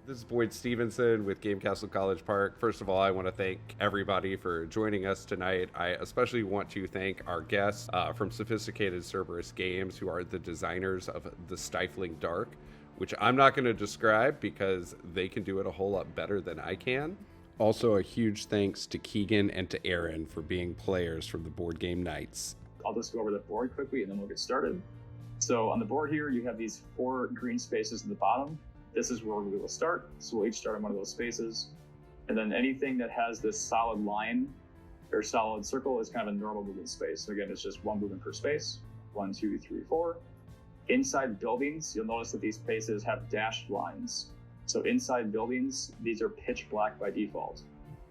This is Boyd Stevenson with Game Kastle College Park. First of all, I want to thank everybody for joining us tonight. I especially want to thank our guests from Sophisticated Cerberus Games, who are the designers of the Stifling Dark, which I'm not going to describe because they can do it a whole lot better than I can. Also, a huge thanks to Keegan and to Aaron for being players from the board game nights. I'll just go over the board quickly and then we'll get started. So on the board here, you have these 4 green spaces at the bottom. This is where we will start. So we'll each start on one of those spaces. And then anything that has this solid line or solid circle is kind of a normal movement space. So again, it's just 1 movement per space. 1, 2, 3, 4. Inside buildings, you'll notice that these spaces have dashed lines. So inside buildings, these are pitch black by default.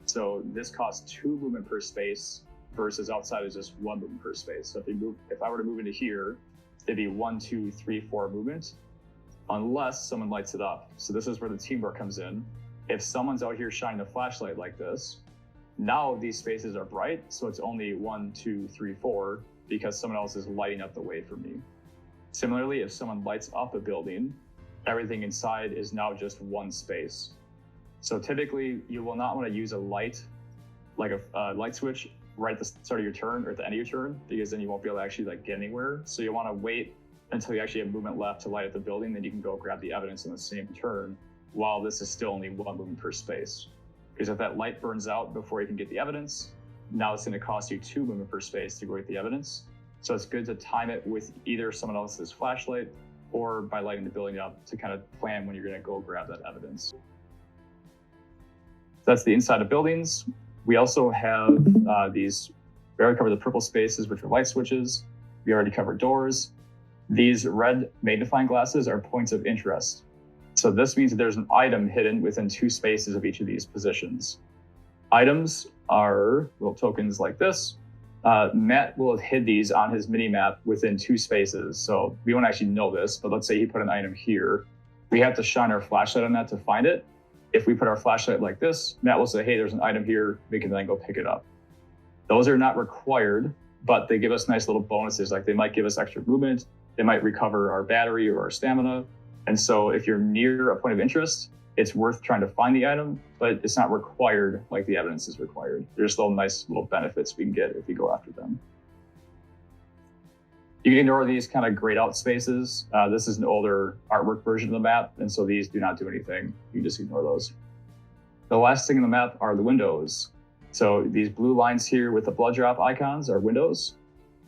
So this costs 2 movement per space versus outside is just 1 movement per space. So if I were to move into here, it'd be 1, 2, 3, 4 movement, unless someone lights it up. So this is where the teamwork comes in. If someone's out here shining a flashlight like this, now these spaces are bright, so it's only 1, 2, 3, 4, because someone else is lighting up the way for me. Similarly, if someone lights up a building, everything inside is now just 1 space. So typically, you will not want to use a light, like a light switch, right at the start of your turn or at the end of your turn, because then you won't be able to actually get anywhere. So you want to wait until you actually have movement left to light up the building, then you can go grab the evidence on the same turn, while this is still only 1 movement per space. Because if that light burns out before you can get the evidence, now it's going to cost you 2 movement per space to go get the evidence. So it's good to time it with either someone else's flashlight or by lighting the building up to kind of plan when you're going to go grab that evidence. That's the inside of buildings. We also have we already covered the purple spaces, which are light switches. We already covered doors. These red magnifying glasses are points of interest. So this means that there's an item hidden within 2 spaces of each of these positions. Items are little tokens like this. Matt will have hid these on his mini map within 2 spaces. So we won't actually know this, but let's say he put an item here. We have to shine our flashlight on that to find it. If we put our flashlight like this, Matt will say, hey, there's an item here. We can then go pick it up. Those are not required, but they give us nice little bonuses. Like they might give us extra movement. They might recover our battery or our stamina. And so if you're near a point of interest, it's worth trying to find the item, but it's not required like the evidence is required. There's little nice little benefits we can get if we go after them. You can ignore these kind of grayed out spaces. This is an older artwork version of the map, and so these do not do anything. You just ignore those. The last thing in the map are the windows. So these blue lines here with the blood drop icons are windows.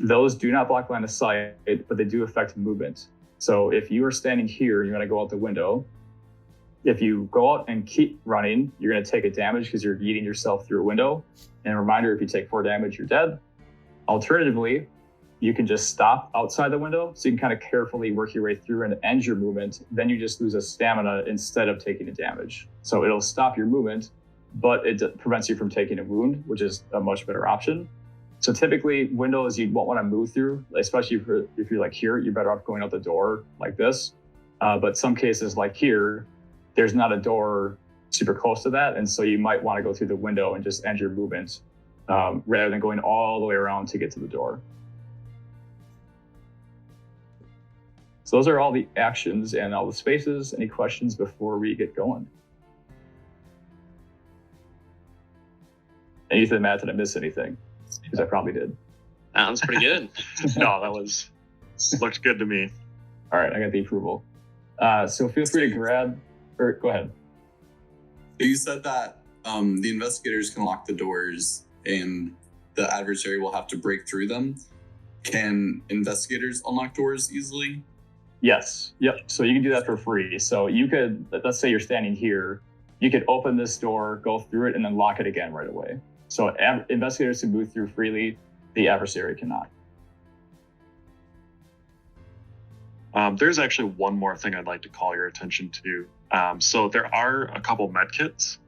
Those do not block line of sight, but they do affect movement. So if you are standing here, you're going to go out the window. If you go out and keep running, you're going to take a damage because you're yeeting yourself through a window. And a reminder, if you take 4 damage, you're dead. Alternatively, you can just stop outside the window. So you can kind of carefully work your way through and end your movement. Then you just lose a stamina instead of taking a damage. So it'll stop your movement, but it prevents you from taking a wound, which is a much better option. So typically windows you won't want to move through, especially if you're like here, you're better off going out the door like this. But some cases like here, there's not a door super close to that. And so you might want to go through the window and just end your movement rather than going all the way around to get to the door. So those are all the actions and all the spaces. Any questions before we get going? Anything, Matt, did I miss anything? Because I probably did. Sounds pretty good. No, looked good to me. All right, I got the approval. So feel free to grab, or go ahead. You said that the investigators can lock the doors and the adversary will have to break through them. Can investigators unlock doors easily? Yes. Yep. So you can do that for free. So you could, let's say you're standing here, you could open this door, go through it, and then lock it again right away. So investigators can move through freely. The adversary cannot. There's actually one more thing I'd like to call your attention to. So there are a couple med kits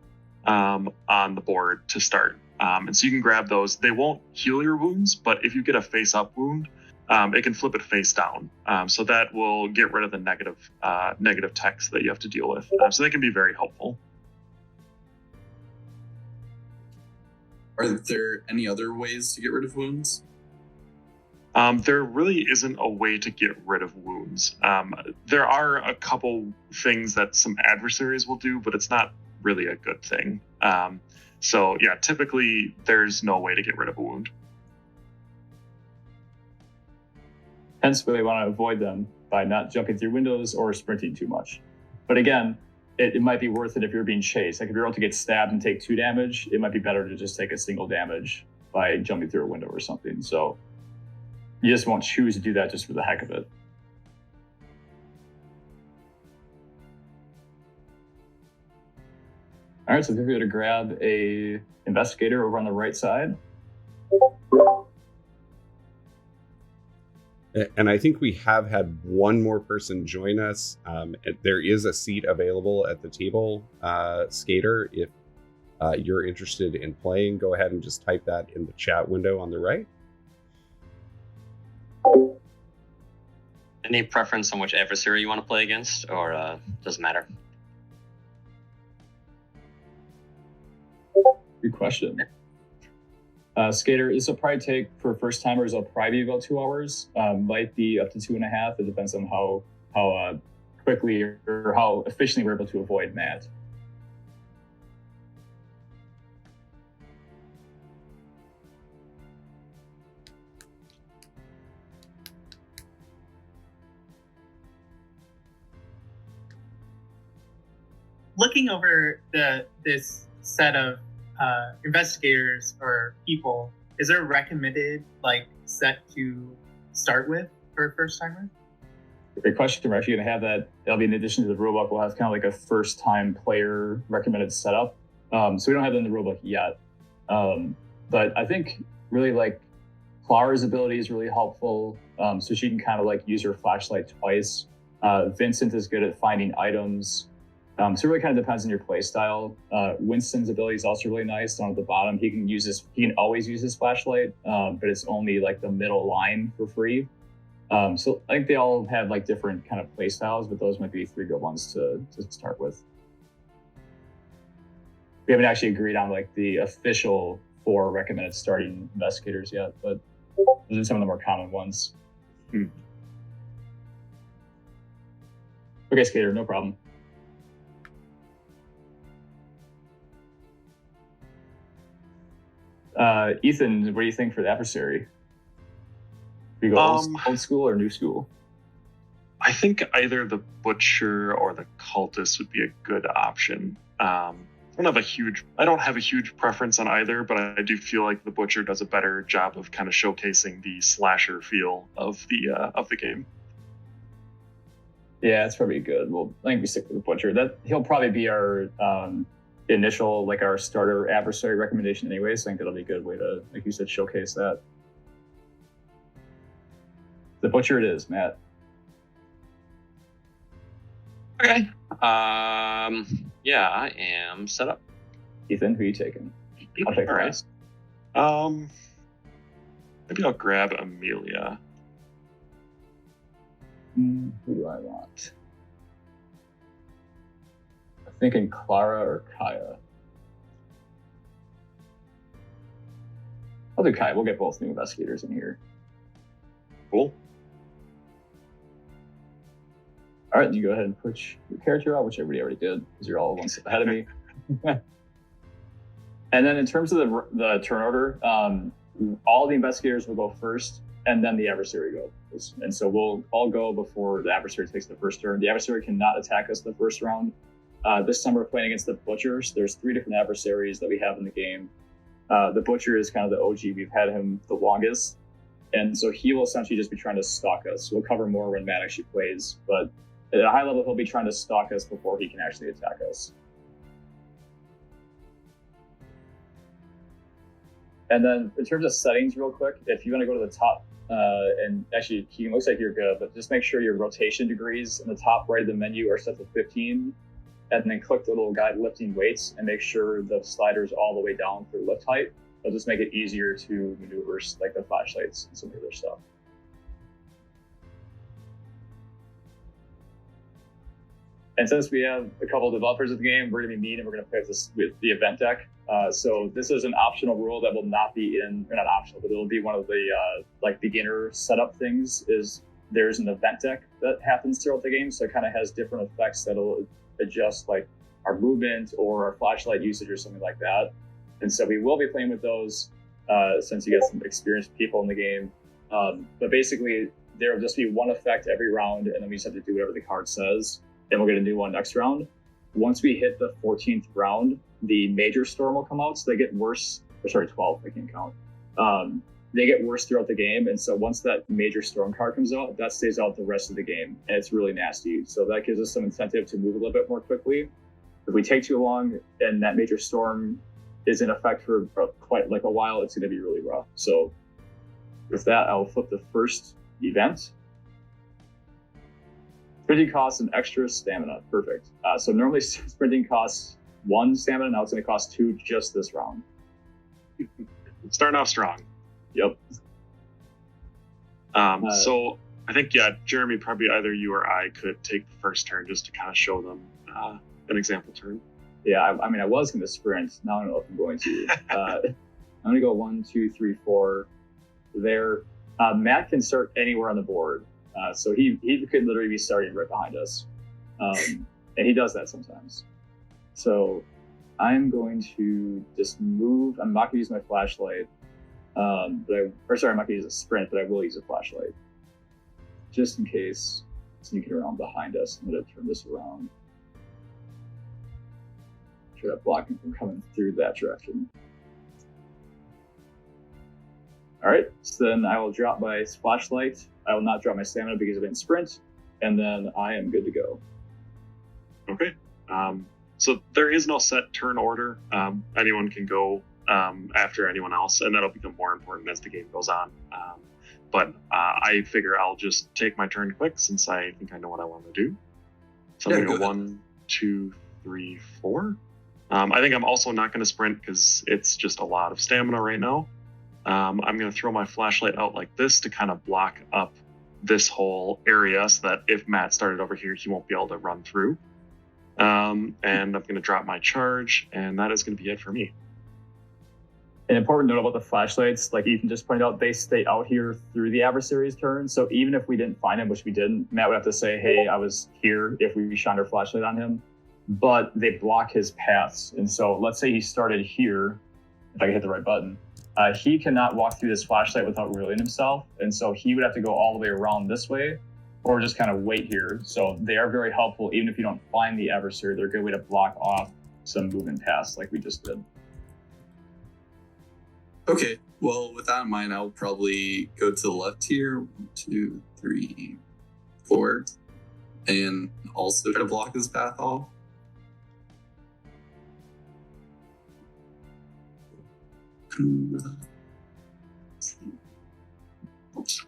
on the board to start. And so you can grab those. They won't heal your wounds, but if you get a face-up wound, it can flip it face down. So that will get rid of the negative text that you have to deal with. So they can be very helpful. Are there any other ways to get rid of wounds? There really isn't a way to get rid of wounds. There are a couple things that some adversaries will do, but it's not really a good thing. So yeah, typically there's no way to get rid of a wound. Hence, we want to avoid them by not jumping through windows or sprinting too much. But again, it might be worth it if you're being chased. Like if you're able to get stabbed and take 2 damage, it might be better to just take a single damage by jumping through a window or something. So you just won't choose to do that just for the heck of it. All right, so feel free to grab a investigator over on the right side. And I think we have had one more person join us. There is a seat available at the table, Skater. If you're interested in playing, go ahead and just type that in the chat window on the right. Any preference on which adversary you want to play against, or doesn't matter? Good question. Skater, this will probably take, for first timers, it'll probably be about 2 hours. Might be up to 2.5. It depends on how quickly or how efficiently we're able to avoid Matt. Looking over this set of investigators or people, is there a recommended set to start with for a first timer? Great question. We're actually going to have that. That'll be in addition to the rulebook. We'll have kind of like a first time player recommended setup. So we don't have that in the rulebook yet. But I think really Clara's ability is really helpful. So she can kind of use her flashlight twice. Vincent is good at finding items. So it really kind of depends on your play style. Winston's ability is also really nice. Down at the bottom, he can always use his flashlight, but it's only the middle line for free. So I think they all have different kind of play styles, but those might be 3 good ones to start with. We haven't actually agreed on the official 4 recommended starting investigators yet, but those are some of the more common ones. Okay, Skater, no problem. Ethan, what do you think for the adversary? Do you go old school or new school? I think either the butcher or the cultist would be a good option. I don't have a huge preference on either, but I do feel like the butcher does a better job of kind of showcasing the slasher feel of the game. Yeah, it's probably good. Well, I think we stick with the butcher. He'll probably be our initial our starter adversary recommendation anyway, so I think that'll be a good way to, like you said, showcase that. The butcher it is, Matt. Okay. Yeah, I am set up. Ethan, who are you taking? I'll take the rest. Maybe I'll grab Amelia. Who do I want? I'm thinking Clara or Kaya. I'll do Kaya. We'll get both new investigators in here. Cool. All right, you go ahead and push your character out, which everybody already did, because you're all one step ahead of me. And then in terms of the turn order, all the investigators will go first, and then the adversary goes. And so we'll all go before the adversary takes the first turn. The adversary cannot attack us the first round. This time we're playing against the butchers. There's 3 different adversaries that we have in the game. The butcher is kind of the OG. We've had him the longest. And so he will essentially just be trying to stalk us. We'll cover more when Matt actually plays, but at a high level, he'll be trying to stalk us before he can actually attack us. And then in terms of settings, real quick, if you want to go to the top, and actually, Keegan, looks like you're good, but just make sure your rotation degrees in the top right of the menu are set to 15, and then click the little guide lifting weights and make sure the slider's all the way down for lift height. It'll just make it easier to maneuver like the flashlights and some of the other stuff. And since we have a couple of developers of the game, we're going to be mean and we're going to play with the event deck. So this is an optional rule that will not be in, or not optional, but it'll be one of the like beginner setup things. Is there's an event deck that happens throughout the game, so it kind of has different effects that'll adjust like our movement or our flashlight usage or something like that. And so we will be playing with those since you get some experienced people in the game. But basically, there will just be one effect every round, and then we just have to do whatever the card says, and we'll get a new one next round. Once we hit the 14th round, the major storm will come out, so they get worse. Or sorry, 12, I can't count. They get worse throughout the game, and so once that major storm card comes out, that stays out the rest of the game, and it's really nasty. So that gives us some incentive to move a little bit more quickly. If we take too long and that major storm is in effect for quite like a while, it's going to be really rough. So with that, I will flip the first event. Sprinting costs an extra stamina. Perfect. So normally sprinting costs 1 stamina. Now it's going to cost 2 just this round. Starting off strong. Yep. So I think, yeah, Jeremy, probably either you or I could take the first turn just to kind of show them an example turn. Yeah, I mean, I was going to sprint. Now I don't know if I'm going to. I'm going to go 1, 2, 3, 4 there. Matt can start anywhere on the board. So he could literally be starting right behind us. And he does that sometimes. So I'm going to just move. I'm not going to use my flashlight. I'm not going to use a sprint, but I will use a flashlight. Just in case sneaking around behind us. I'm going to turn this around. Try to block him from coming through that direction. All right, so then I will drop my flashlight. I will not drop my stamina because I didn't sprint, and then I am good to go. Okay. So there is no set turn order. Anyone can go after anyone else, and that'll become more important as the game goes on. But I figure I'll just take my turn quick since I think I know what I want to do. So I'm going to go 1, 2, 3, 4. I think I'm also not going to sprint because it's just a lot of stamina right now. I'm going to throw my flashlight out like this to kind of block up this whole area so that if Matt started over here, he won't be able to run through. And I'm going to drop my charge, and that is going to be it for me. An important note about the flashlights, like Ethan just pointed out, they stay out here through the adversary's turn. So even if we didn't find him, which we didn't, Matt would have to say, hey, I was here if we shined our flashlight on him. But they block his paths. And so let's say he started here, if I can hit the right button. He cannot walk through this flashlight without revealing himself. And so he would have to go all the way around this way or just kind of wait here. So they are very helpful. Even if you don't find the adversary, they're a good way to block off some movement paths like we just did. Okay, well, with that in mind, I'll probably go to the left here. 1, 2, 3, 4. And also try to block this path off.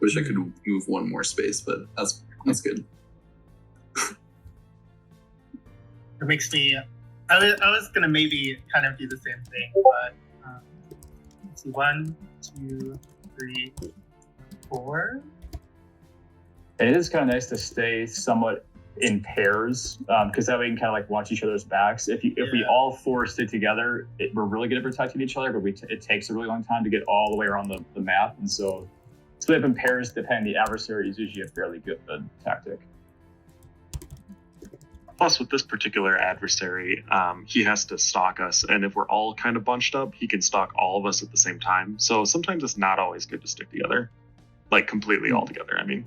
Wish I could move one more space, but that's good. It makes me. I was gonna maybe kind of do the same thing, but let's see, 1, 2, 3, 4. And it is kind of nice to stay somewhat in pairs because that way we can kind of like watch each other's backs. If we all 4 stay together, we're really good at protecting each other, but it takes a really long time to get all the way around the map. And so split up in pairs, depending on the adversary, is usually a fairly good tactic. Plus, with this particular adversary, he has to stalk us, and if we're all kind of bunched up, he can stalk all of us at the same time. So sometimes it's not always good to stick together, like completely all together, I mean.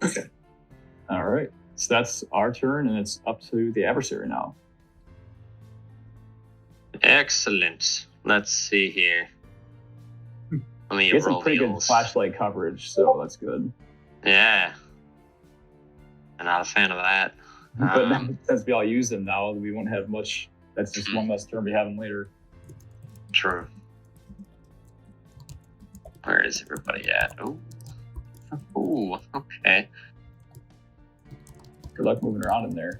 Okay. All right. So that's our turn, and it's up to the adversary now. Excellent. Let's see here. Let me Get some roll pretty good heals. flashlight coverage, so that's good. Yeah. I'm not a fan of that. But now, since we all use them now, we won't have much. That's just one less turn we have them later. True. Where is everybody at? Ooh, okay. Good luck moving around in there.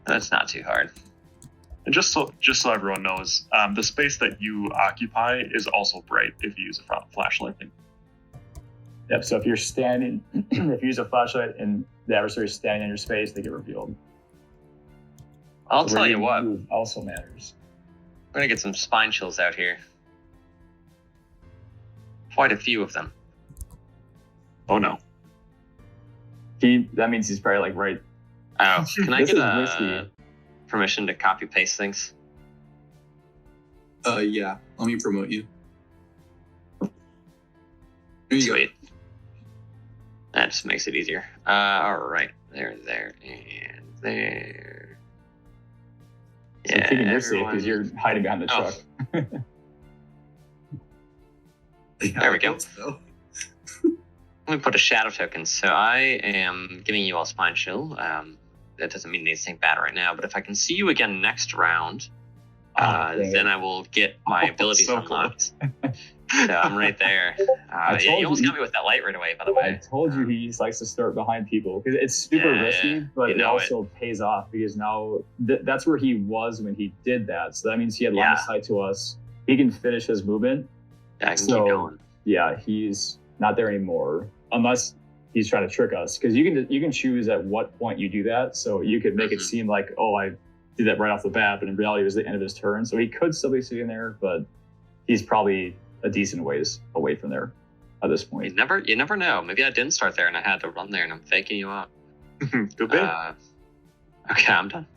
That's not too hard. And just so everyone knows, the space that you occupy is also bright if you use a flashlight. Yep, so if you're standing, if you use a flashlight and the adversary is standing in your space, they get revealed. I'll tell you what. Also matters. We're gonna get some spine chills out here. Quite a few of them. Oh no. That means he's probably like right. Oh, can I This get is a risky. permission to copy paste things? Yeah. Let me promote you. There you Sweet. That just makes it easier. All right, there, and there. So Keegan, you're safe because you're hiding behind the truck. go. Yeah, There we I go. guess so. Let me put a shadow token. So I am giving you all spine chill. That doesn't mean anything bad right now, but if I can see you again next round, then I will get my abilities so unlocked. So I'm right there. Yeah, you almost got me with that light right away, by the way. I told you he likes to start behind people because it's super risky, but You it know also pays off because now that's where he was when he did that. So that means he had line of sight to us. He can finish his movement. Yeah, I can So- keep going. Yeah, he's not there anymore unless he's trying to trick us because you can choose at what point you do that. So you could make it Mhm. seem like, oh, I did that right off the bat, but in reality it was the end of his turn. So he could still be sitting there, but he's probably a decent ways away from there at this You point. never know. Maybe I didn't start there and I had to run there and I'm faking you out. Good bit. Okay, I'm done.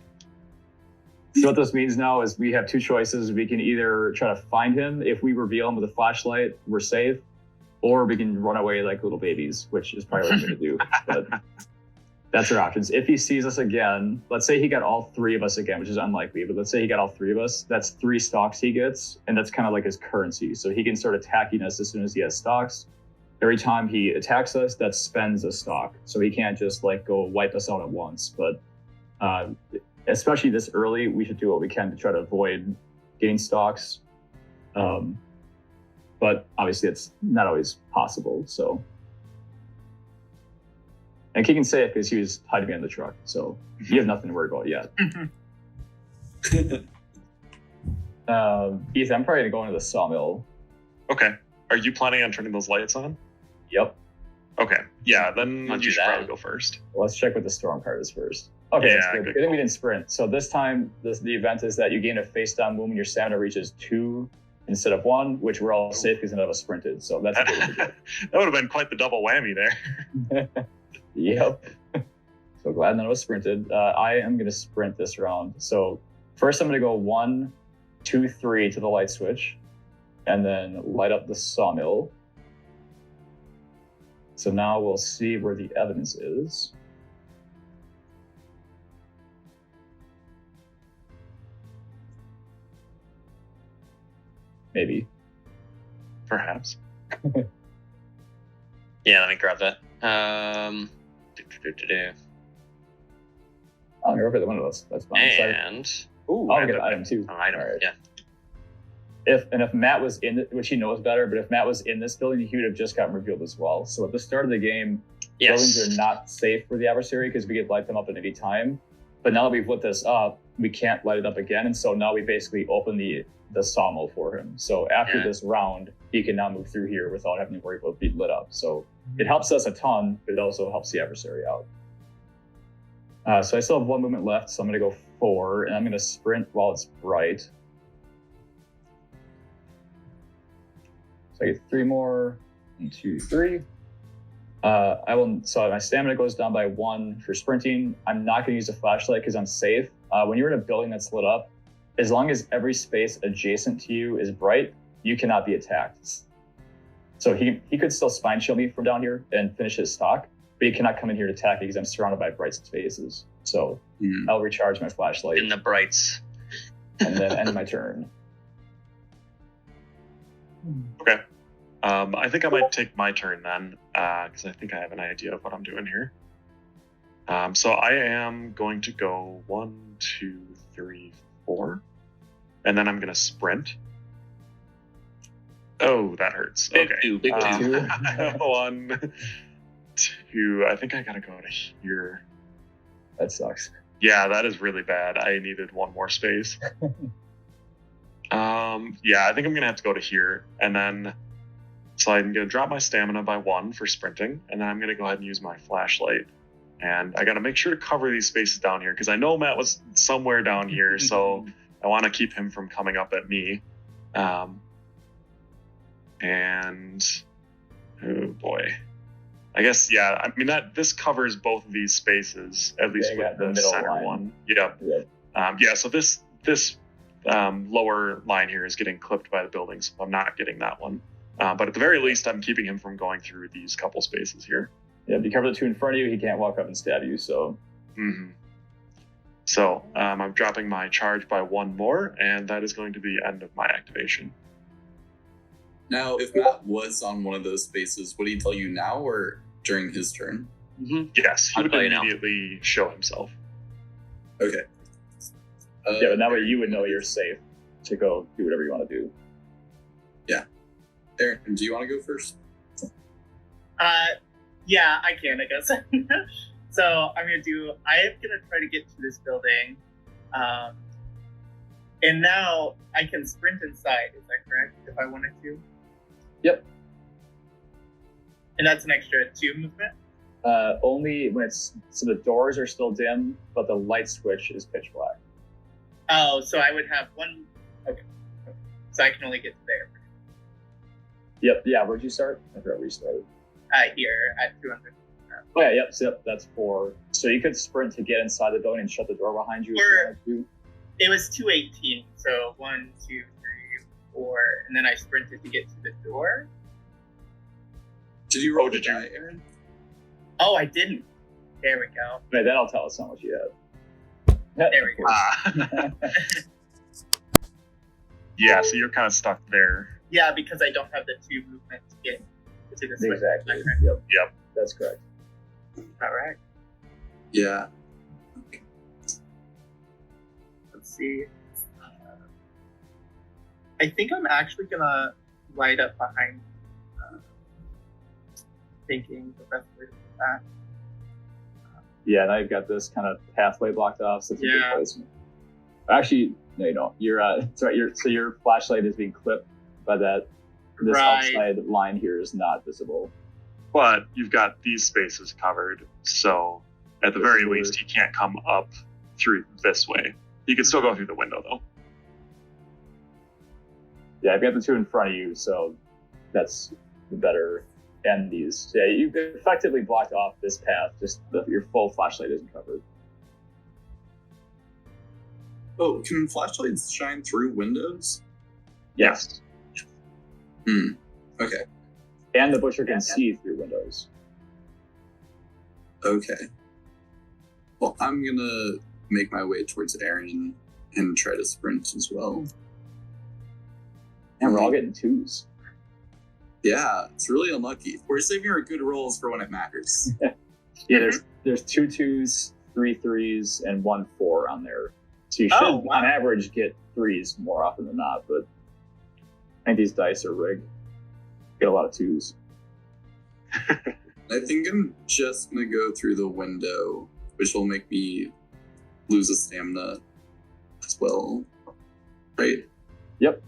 So what this means now is we have two choices. We can either try to find him. If we reveal him with a flashlight, we're safe. Or we can run away like little babies, which is probably what I'm going to do. But that's our options. If he sees us again, let's say he got all three of us again, which is unlikely, but let's say he got all three of us, that's 3 stocks he gets, and that's kind of like his currency. So he can start attacking us as soon as he has stocks. Every time he attacks us, that spends a stock. So he can't just like go wipe us out at once. But especially this early, we should do what we can to try to avoid getting stocks. But obviously it's not always possible, so. And Keegan's safe because he was hiding behind the truck, so you have nothing to worry about yet. Ethan, I'm probably gonna go into the sawmill. Okay. Are you planning on turning those lights on? Yep. Okay. Yeah, then I'll you do should that. probably go first. Let's check what the storm card is first. Okay, Yeah, that's good. good Good thing we call. didn't sprint. So this time, the event is that you gain a face down move when your stamina reaches 2 instead of 1, which we're all safe because none of us sprinted. So that's a good thing. That would have been quite the double whammy there. Yep. So glad none of us sprinted. I am going to sprint this round. So first I'm going to go 1, 2, 3 to the light switch and then light up the sawmill. So now we'll see where the evidence is. Maybe. Perhaps. Yeah, let me grab that. Oh, you're over the window. That's fine. So And Ooh, I'll get an item too. an item. All right. Yeah. If Matt was in it, which he knows better, but if Matt was in this building, he would have just gotten revealed as well. So at the start of the game, buildings Yes. are not safe for the adversary because we could light them up at any time. But now that we've lit this up, we can't light it up again, and so now we basically open the sawmill for him. So after Yeah. this round, he can now move through here without having to worry about being lit up. So it helps us a ton, but it also helps the adversary out. So I still have 1 movement left, so I'm going to go 4, and I'm going to sprint while it's bright. So I get 3 more. 1, 2, 3. So my stamina goes down by 1 for sprinting. I'm not going to use a flashlight because I'm safe. When you're in a building that's lit up, as long as every space adjacent to you is bright, you cannot be attacked. So he could still spine chill me from down here and finish his stock, but he cannot come in here to attack me because I'm surrounded by bright spaces. So I'll recharge my flashlight In the brights. and then end my turn. Okay. I think I might take my turn then, because I think I have an idea of what I'm doing here. So I am going to go 1, 2, 3, 4, and then I'm going to sprint. Oh, that hurts. Big Okay. two, big two. 1, 2. I think I gotta go to here. That sucks. Yeah, that is really bad. I needed 1 more space. Yeah, I think I'm gonna have to go to here, and then so I'm gonna drop my stamina by 1 for sprinting, and then I'm gonna go ahead and use my flashlight And I got to make sure to cover these spaces down here because I know Matt was somewhere down here, so I want to keep him from coming up at me. And oh boy, I guess I mean this covers both of these spaces at least with the center line. One. Yep. So this lower line here is getting clipped by the building, so I'm not getting that one. But at the very least, I'm keeping him from going through these couple spaces here. Yeah, if you cover the two in front of you, he can't walk up and stab you, so... So, I'm dropping my charge by one more, and that is going to be the end of my activation. Now, if Matt was on one of those spaces, would he tell you now or during his turn? Yes, he would immediately show himself. Okay. Yeah, but that way you would know you're safe to go do whatever you want to do. Yeah. Aaron, do you want to go first? Yeah, I can, I guess. So I'm gonna try to get to this building. And now I can sprint inside, is that correct? If I wanted to? Yep. And that's an extra 2 movement? Only when so the doors are still dim, but the light switch is pitch black. Oh, so I would have 1, okay. So I can only get to there. Yep, yeah, where'd you start? I forgot where you started. Here at 200. Oh yeah, yep, that's 4. So you could sprint to get inside the building and shut the door behind you. It was 218, so 1, 2, 3, 4, and then I sprinted to get to the door. Did you roll die, Aaron? Oh, I didn't. There we go. Right, that'll tell us how much you have. There we go. Yeah, so you're kind of stuck there. Yeah, because I don't have the 2 movement to get to the switch. Exactly. Yep. That's correct. All right. Yeah. Let's see. I think I'm actually gonna light up behind. Thinking the best way to do that. Yeah, now you've got this kind of pathway blocked off, so it's a good placement. Actually, no, you don't. Your flashlight is being clipped by that. This outside line here is not visible. But you've got these spaces covered, so at the very least, he can't come up through this way. He can still go through the window, though. Yeah, I've got the 2 in front of you, so that's the better end these. Yeah, you've effectively blocked off this path, just your full flashlight isn't covered. Oh, can flashlights shine through windows? Yes. Okay. And the butcher can see through windows. Okay. Well, I'm gonna make my way towards Aaron and try to sprint as well. And we're all getting 2s. Yeah, it's really unlucky. We're saving our good rolls for when it matters. Yeah, there's 2 2s, 3 3s, and 1 4 on there. So you should, on average, get 3s more often than not, but I think these dice are rigged. Get a lot of 2s. I think I'm just gonna go through the window, which will make me lose a stamina as well. Right? Yep.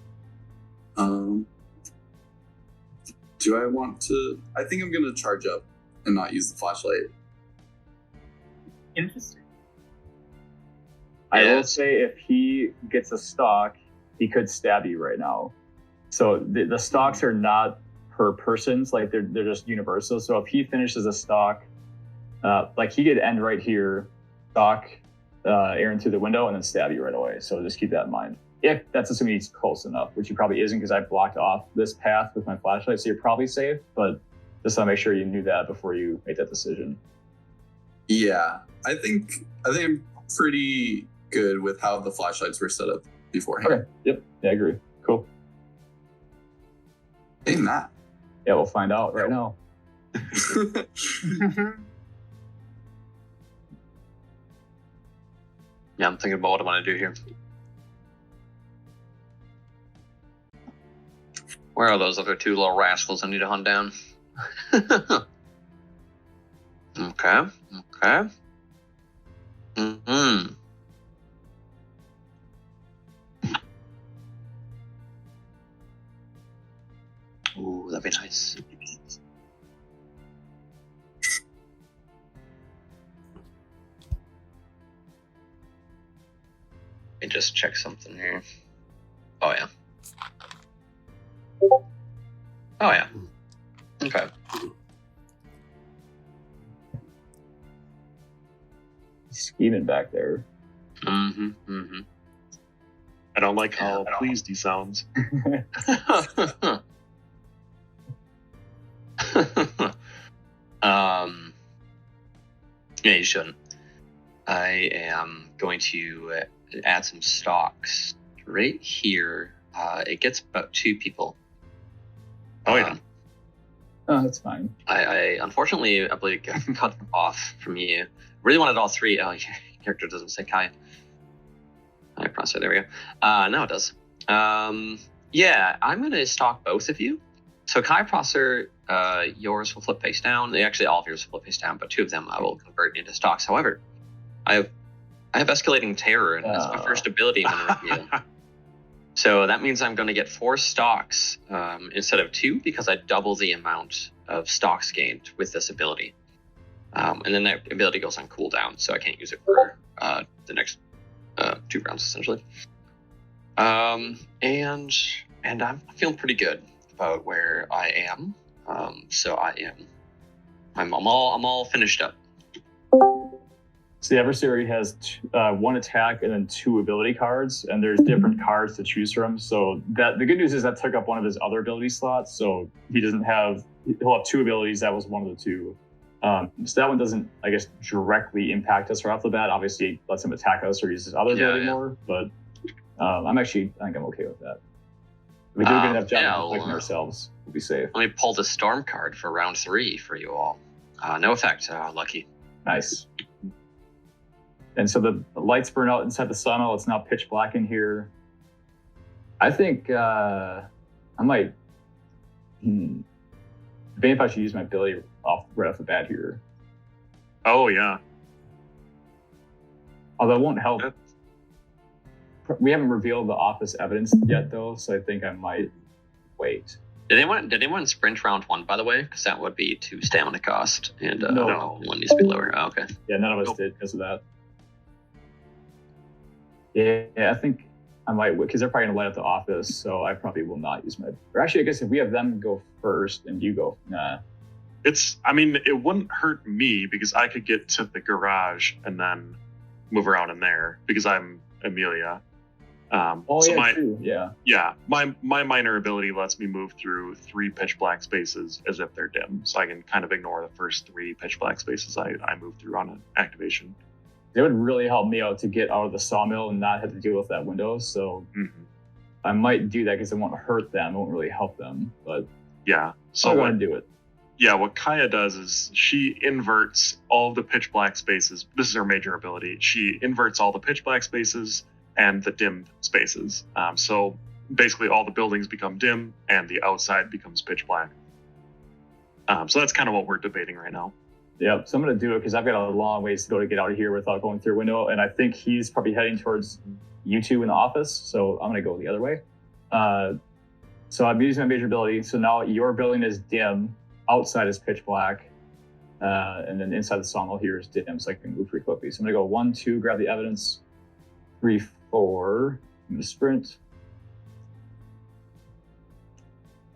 Do I want to... I think I'm gonna charge up and not use the flashlight. Interesting. I will say if he gets a stock, he could stab you right now. So the stocks are not per persons, like they're just universal. So if he finishes a stock, like he could end right here, stock Aaron through the window, and then stab you right away. So just keep that in mind. If that's assuming he's close enough, which he probably isn't because I blocked off this path with my flashlight, so you're probably safe, but just want to make sure you knew that before you make that decision. Yeah, I think I'm pretty good with how the flashlights were set up beforehand. Okay, yep, yeah, I agree. Cool. Hey, Matt. Yeah, we'll find out right now. Yeah, I'm thinking about what I want to do here. Where are those other 2 little rascals I need to hunt down? Okay. Ooh, that'd be nice. just check something here. Oh yeah. Oh yeah. Okay. Scheming back there. Mm-hmm. Mm-hmm. I don't like how pleased he sounds. Yeah, you shouldn't. I am going to add some stocks right here. It gets about 2 people. Oh yeah. Oh, that's fine. I unfortunately, I believe, cut them off from you. Really wanted all 3. Oh, your character doesn't say Kai. I process. There we go. Now it does. Yeah, I'm going to stock both of you. So Kai Prosser, yours will flip face down. Actually, all of yours will flip face down, but 2 of them I will convert into stocks. However, I have escalating terror, and that's my first ability I'm going to reveal. So that means I'm going to get 4 stocks instead of 2 because I double the amount of stocks gained with this ability. And then that ability goes on cooldown, so I can't use it for the next 2 rounds essentially. And I'm feeling pretty good about where I am. So I'm all finished up. So the adversary has 1 attack and then 2 ability cards, and there's different cards to choose from. So that the good news is that took up one of his other ability slots. So he'll have 2 abilities. That was one of the 2. So that one doesn't, I guess, directly impact us right off the bat. Obviously, it lets him attack us or use his other ability more. But I think I'm okay with that. If we do a good enough job of protecting ourselves, we'll be safe. Let me pull the storm card for round 3 for you all. No effect. Lucky. Nice. And so the lights burn out inside the sawmill. It's now pitch black in here. I think I might. Maybe if I should use my ability right off the bat here. Oh yeah. Although it won't help. We haven't revealed the office evidence yet, though, so I think I might wait. Did anyone sprint round 1, by the way? Because that would be 2 stamina cost, and No. 1 needs to be lower. Oh, okay. Yeah, none of us did because of that. Yeah, I think I might, because they're probably going to light up the office, so I probably will not use my... Or actually, I guess if we have them go first and you go, nah. It wouldn't hurt me because I could get to the garage and then move around in there because I'm Amelia. True. Yeah. Yeah, my minor ability lets me move through 3 pitch black spaces as if they're dim, so I can kind of ignore the first 3 pitch black spaces I move through on an activation. It would really help me out to get out of the sawmill and not have to deal with that window. So I might do that because it won't hurt them. It won't really help them. But yeah, so I'm going to do it. Yeah, what Kaya does is she inverts all the pitch black spaces. This is her major ability. She inverts all the pitch black spaces and the dim spaces. So basically all the buildings become dim and the outside becomes pitch black. So that's kind of what we're debating right now. Yeah, so I'm going to do it because I've got a long ways to go to get out of here without going through a window. And I think he's probably heading towards you 2 in the office. So I'm going to go the other way. So I'm using my major ability. So now your building is dim. Outside is pitch black. And then inside the sawmill here is dim. So I can move pretty quickly. So I'm going to go 1, 2, grab the evidence. 3, 4. I'm going to sprint.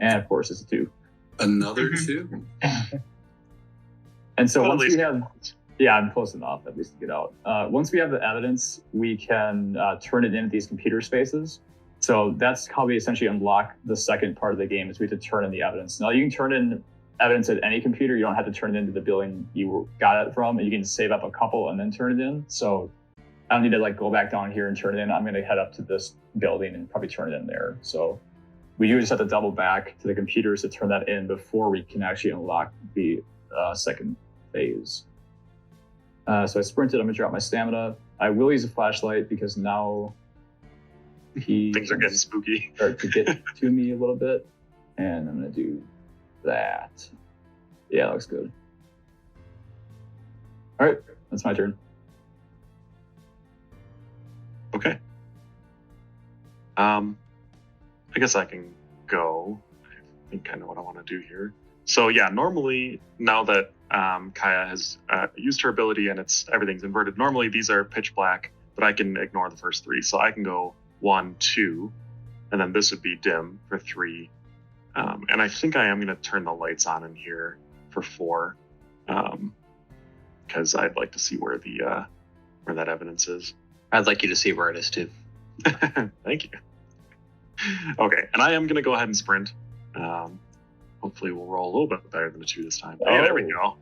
And of course, it's a 2. Another 2? And so once we have, I'm close enough at least to get out. Once we have the evidence, we can turn it into these computer spaces. So that's how we essentially unlock the second part of the game is we have to turn in the evidence. Now you can turn in evidence at any computer. You don't have to turn it into the building you got it from. You can save up a couple and then turn it in. So I don't need to go back down here and turn it in. I'm going to head up to this building and probably turn it in there. So we do just have to double back to the computers to turn that in before we can actually unlock the second phase. So I sprinted. I'm gonna drop my stamina. I will use a flashlight because now things are getting spooky. Start to get to me a little bit, and I'm gonna do that. Yeah, that looks good. All right, that's my turn. Okay. I guess I can go. I think I know what I want to do here. So yeah, normally now that Kaya has used her ability and everything's inverted, normally these are pitch black, but I can ignore the first 3. So I can go 1, 2, and then this would be dim for 3. And I think I am going to turn the lights on in here for 4, because I'd like to see where that evidence is. I'd like you to see where it is too. Thank you. Okay, and I am going to go ahead and sprint. Hopefully we'll roll a little bit better than a 2 this time. Oh, yeah, there we go.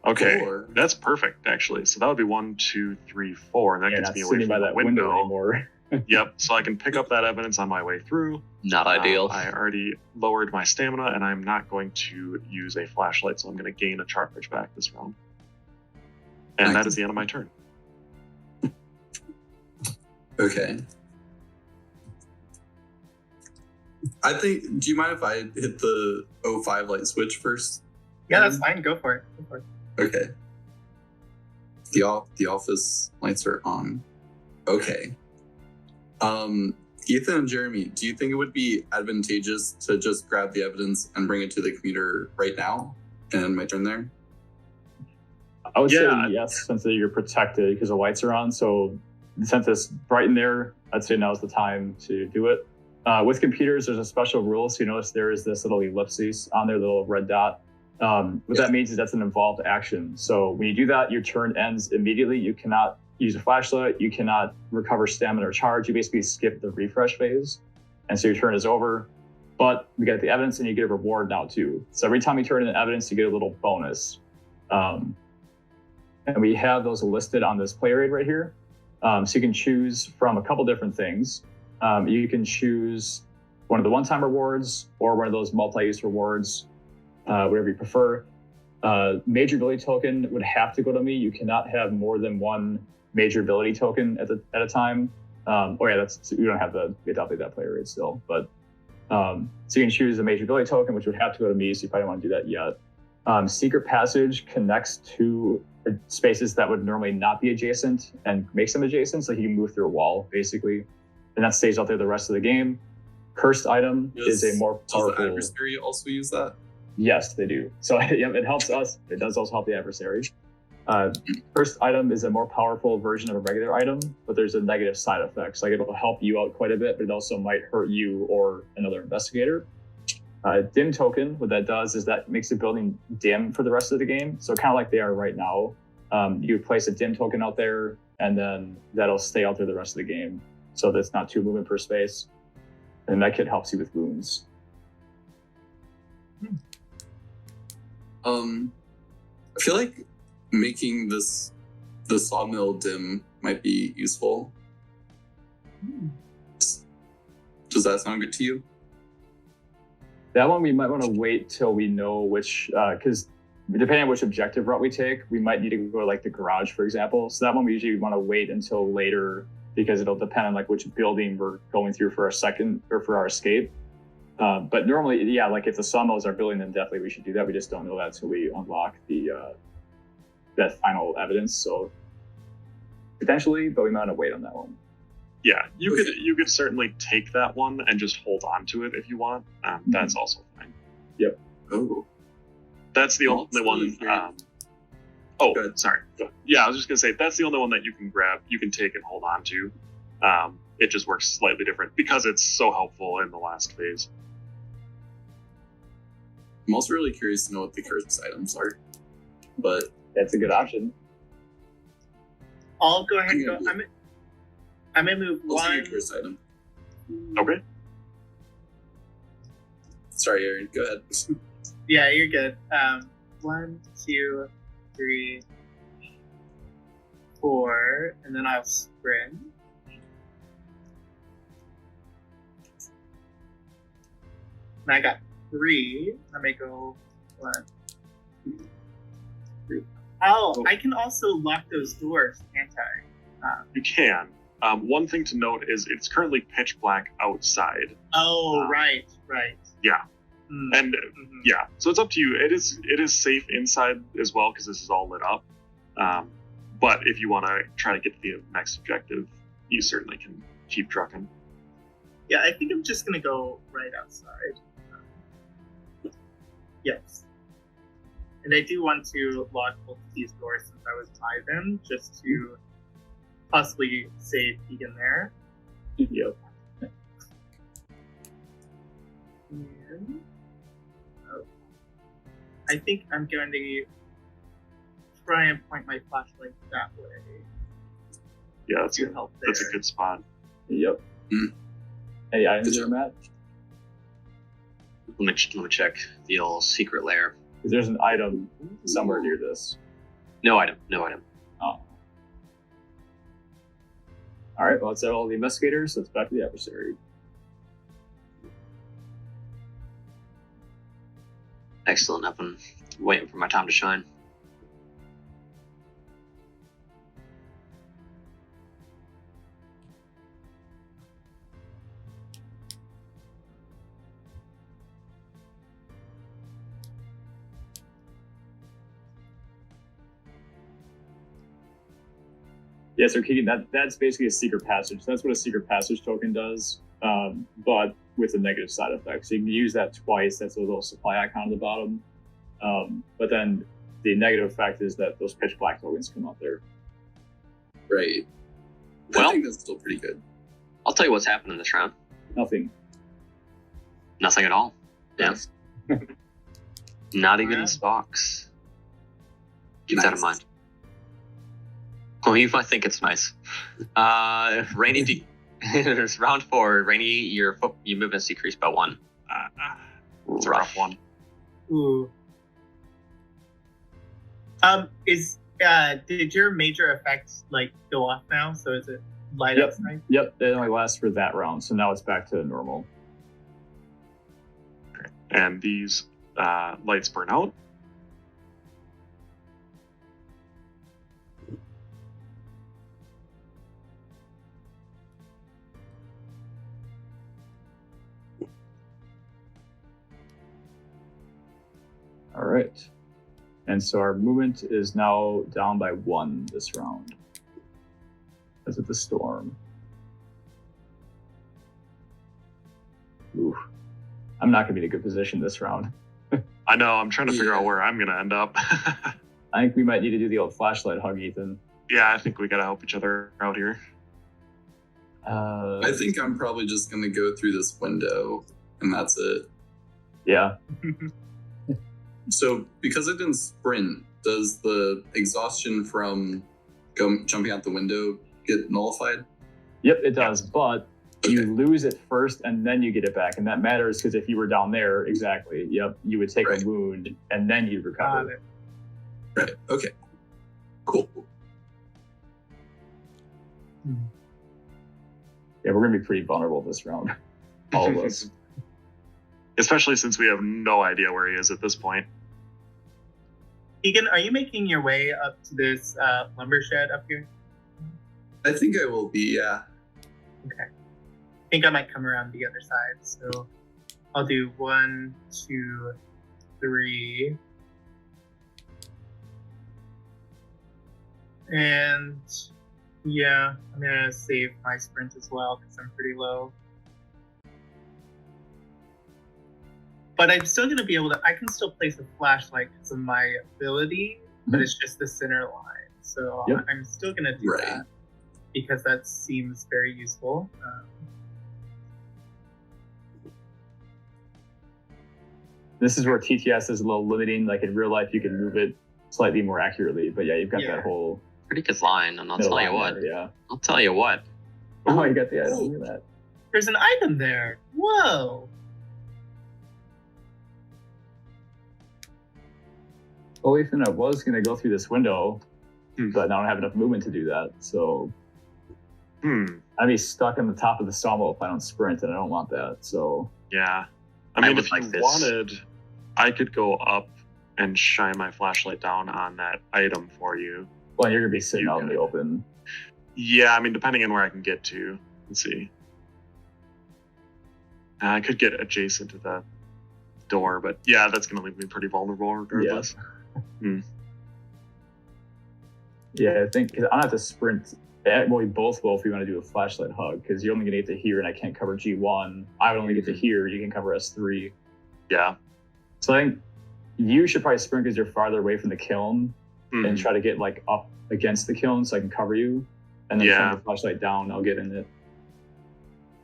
Okay, 4. That's perfect, actually. So that would be 1, 2, 3, 4, and that gets me away from by the that window anymore. Yep, so I can pick up that evidence on my way through. Not ideal. I already lowered my stamina, and I'm not going to use a flashlight, so I'm going to gain a charge back this round. And that is the end of my turn. Okay. I think, do you mind if I hit the 05 light switch first? Yeah, that's fine. Go for it. Okay. The office lights are on. Okay. Ethan and Jeremy, do you think it would be advantageous to just grab the evidence and bring it to the computer right now? And my turn there? I would say yes, since you're protected because the lights are on. So since it's bright in there, I'd say now's the time to do it. With computers, there's a special rule. So you notice there is this little ellipses on there, the little red dot. What that means is that's an involved action. So when you do that, your turn ends immediately. You cannot use a flashlight. You cannot recover stamina or charge. You basically skip the refresh phase. And so your turn is over. But we get the evidence and you get a reward now too. So every time you turn in evidence, you get a little bonus. And we have those listed on this player aid right here. So you can choose from a couple different things. You can choose one of the one-time rewards or one of those multi-use rewards, whatever you prefer. Major ability token would have to go to me. You cannot have more than one major ability token at a time. We don't have we adopted that player aid still, but so you can choose a major ability token, which would have to go to me. So you probably don't want to do that yet. Secret passage connects to spaces that would normally not be adjacent and makes them adjacent, so you can move through a wall basically, and that stays out there the rest of the game. Cursed item is a more powerful. Does the adversary also use that? Yes, they do. So it helps us. It does also help the adversary. Cursed item is a more powerful version of a regular item, but there's a negative side effect. So it'll help you out quite a bit, but it also might hurt you or another investigator. Dim token, what that does is that makes the building dim for the rest of the game. So kind of like they are right now. You place a dim token out there, and then that'll stay out there the rest of the game. So that's not 2 movement per space. And that kit helps you with wounds. I feel like making the sawmill dim might be useful. Does that sound good to you? That one we might want to wait till we know which, because depending on which objective route we take, we might need to go to like the garage, for example. So that one we usually want to wait until later because it'll depend on like which building we're going through for our second or for our escape. But normally, yeah, like if the sawmill is our building, then definitely we should do that. We just don't know that until we unlock the that final evidence. So potentially, but we might want to wait on that one. Yeah, you could certainly take that one and just hold on to it if you want. That's also fine. Yep. Oh. That's the only one. Sorry. Yeah, I was just gonna say that's the only one that you can grab, you can take and hold on to. It just works slightly different because it's so helpful in the last phase. I'm also really curious to know what the cursed items are, but That's a good option. I'll go ahead and go. I'm gonna move I'll one. take a cursed item. Okay. Sorry, Aaron, go ahead. Yeah, you're good. 1, 2, 3, 4, and then I'll sprint. And I got 3. I may go 1, 2, 3. Oh, I can also lock those doors, can't I? You can. One thing to note is it's currently pitch black outside. Oh, right. Yeah. Mm. And yeah, so it's up to you. It is safe inside as well because this is all lit up. But if you want to try to get to the next objective, you certainly can keep trucking. Yeah, I think I'm just gonna go right outside. Yes. And I do want to lock both of these doors since I was by them, just to possibly save Keegan there. Yep. And, I think I'm going to try and point my flashlight that way. Yeah, that's to help there. That's a good spot. Yep. Mm. Any items there, Matt? Let me check the old secret lair. Because there's an item somewhere near this. No item. Oh. All right, well, that's all the investigators. Let's back to the adversary. Excellent. I've been waiting for my time to shine. Yeah, so Keegan, that's basically a secret passage. That's what a secret passage token does, but with a negative side effect. So you can use that twice. That's a little supply icon on the bottom. But then the negative effect is that those pitch black tokens come out there. Right. Well, I think that's still pretty good. I'll tell you what's happening this round. Nothing. Nothing at all. Yeah. Nice. Not even Yeah. this box. Keep that in Nice. mind. Well, you might think it's nice. Rainy, it's round 4. Rainy, your movements decreased by 1. It's a rough one. Ooh. Did your major effects like go off now? So is it light Yep. outside? Yep, it only lasts for that round, so now it's back to normal. And these lights burn out. All right. And so our movement is now down by 1 this round. Because of the storm. Ooh. I'm not going to be in a good position this round. I know, I'm trying to figure Yeah. out where I'm going to end up. I think we might need to do the old flashlight hug, Ethan. Yeah, I think we got to help each other out here. I think I'm probably just going to go through this window, and that's it. Yeah. So, because I didn't sprint, does the exhaustion from jumping out the window get nullified? Yep, it does. But you lose it first and then you get it back. And that matters because if you were down there, exactly, yep, you would take Right. a wound and then you'd recover. it. Right. Okay. Cool. Yeah, we're going to be pretty vulnerable this round. All of us. Especially since we have no idea where he is at this point. Keegan, are you making your way up to this lumber shed up here? I think I will be, yeah. Okay. I think I might come around the other side. So I'll do 1, 2, 3. And yeah, I'm gonna save my sprint as well because I'm pretty low. But I'm still gonna be able to. I can still place a flashlight because of my ability, but it's just the center line. So Yep. I'm still gonna do Right. that because that seems very useful. This is where TTS is a little limiting. Like in real life, you can move it slightly more accurately. But yeah, you've got that whole Pretty good line, and I'll middle tell you line what. there, yeah. I'll tell you what. Oh, you got the item. Look at that. There's an item there. Whoa! Well, Ethan, I was going to go through this window, Hmm. but now I don't have enough movement to do that. So I'd be stuck on the top of the sawmill if I don't sprint, and I don't want that. So Yeah. I I mean, would if like you this. wanted, I could go up and shine my flashlight down on that item for you. well, you're going to be sitting You out in got the it. open. Yeah, I mean, depending on where I can get to. Let's see. I could get adjacent to that door, but yeah, that's going to leave me pretty vulnerable regardless. Yeah, I think because I don't have to sprint. Well, we both will if we want to do a flashlight hug because you're only going to get to here, and I can't cover G1. I would only get to here. You can cover S3. Yeah. So I think you should probably sprint because you're farther away from the kiln and try to get like up against the kiln so I can cover you. and then Yeah. turn the flashlight down. I'll get in it.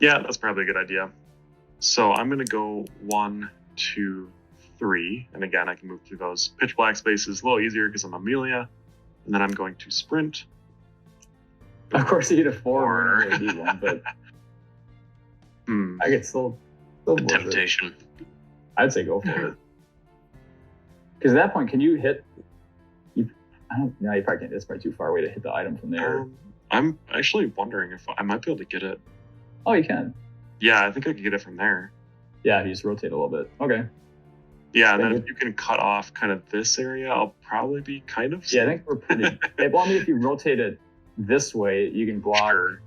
Yeah, that's probably a good idea. So I'm going to go 1, 2, 3. And again, I can move through those pitch black spaces a little easier because I'm Amelia. And then I'm going to sprint. Of course, you get a 4. Four. We don't really need one, but Hmm. I get still The worth it. temptation. I'd say go for it. Because at that point, can you hit? I don't. No, you probably can't. It's probably too far away to hit the item from there. I'm actually wondering if I might be able to get it. Oh, you can. Yeah, I think I could get it from there. Yeah, you just rotate a little bit. Okay. Yeah, and then Thank if you can cut off kind of this area, I'll probably be kind of Yeah, I safe. think we're pretty. Well, I mean, if you rotate it this way, you can block Sure.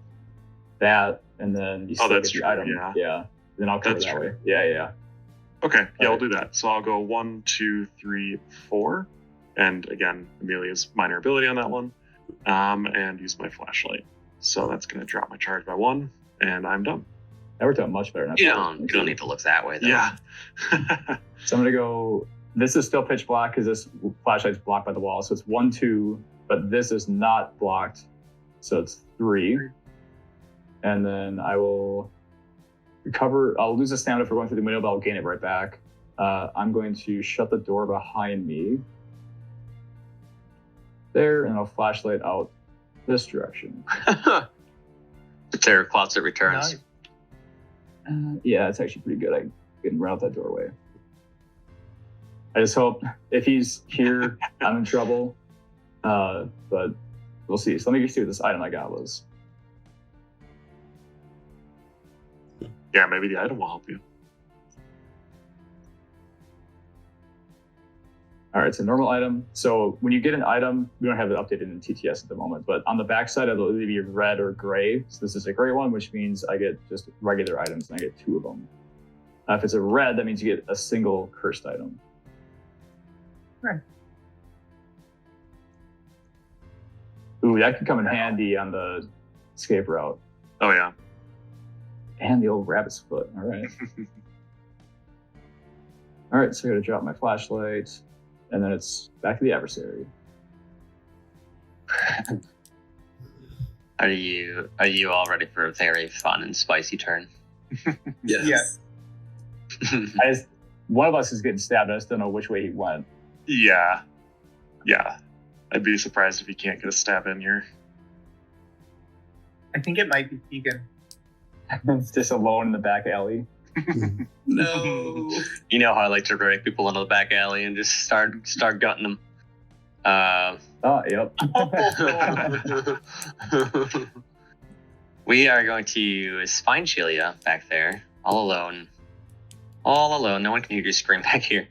that, and then you still that's get the true, item. yeah. Yeah. Then I'll cover That's that true. way. Yeah. Okay, yeah, I'll Alright. do that. So I'll go 1, 2, 3, 4. And again, Amelia's minor ability on that one. And use my flashlight. So that's going to drop my charge by 1, and I'm done. That worked out much better. than I You thought. don't need to look that way, though. Yeah. So I'm gonna go. This is still pitch black because this flashlight's blocked by the wall. So it's 1, 2, but this is not blocked. So it's 3. And then I will recover. I'll lose a stamina for going through the window, but I'll gain it right back. I'm going to shut the door behind me. There, and I'll flashlight out this direction. The terror closet returns. Nice. Yeah, it's actually pretty good. I can run out that doorway. I just hope if he's here, I'm in trouble. But we'll see. So let me just see what this item I got was. Yeah, maybe the item will help you. All right, it's a normal item. So when you get an item, we don't have it updated in TTS at the moment, but on the backside, it'll either be red or gray. So this is a gray one, which means I get just regular items, and I get 2 of them. If it's a red, that means you get a single cursed item. Right. Ooh, that could come in handy on the escape route. Oh, yeah. And the old rabbit's foot. All right. All right, so I gotta drop my flashlight, and then it's back to the adversary. Are you all ready for a very fun and spicy turn? Yes. One of us is getting stabbed. I just don't know which way he went. Yeah. Yeah. I'd be surprised if you can't get a stab in here. I think it might be Keegan. It's just alone in the back alley. No. You know how I like to drag people into the back alley and just start gutting them. Oh, yep. We are going to spine chill you back there, all alone. All alone. No one can hear you scream back here.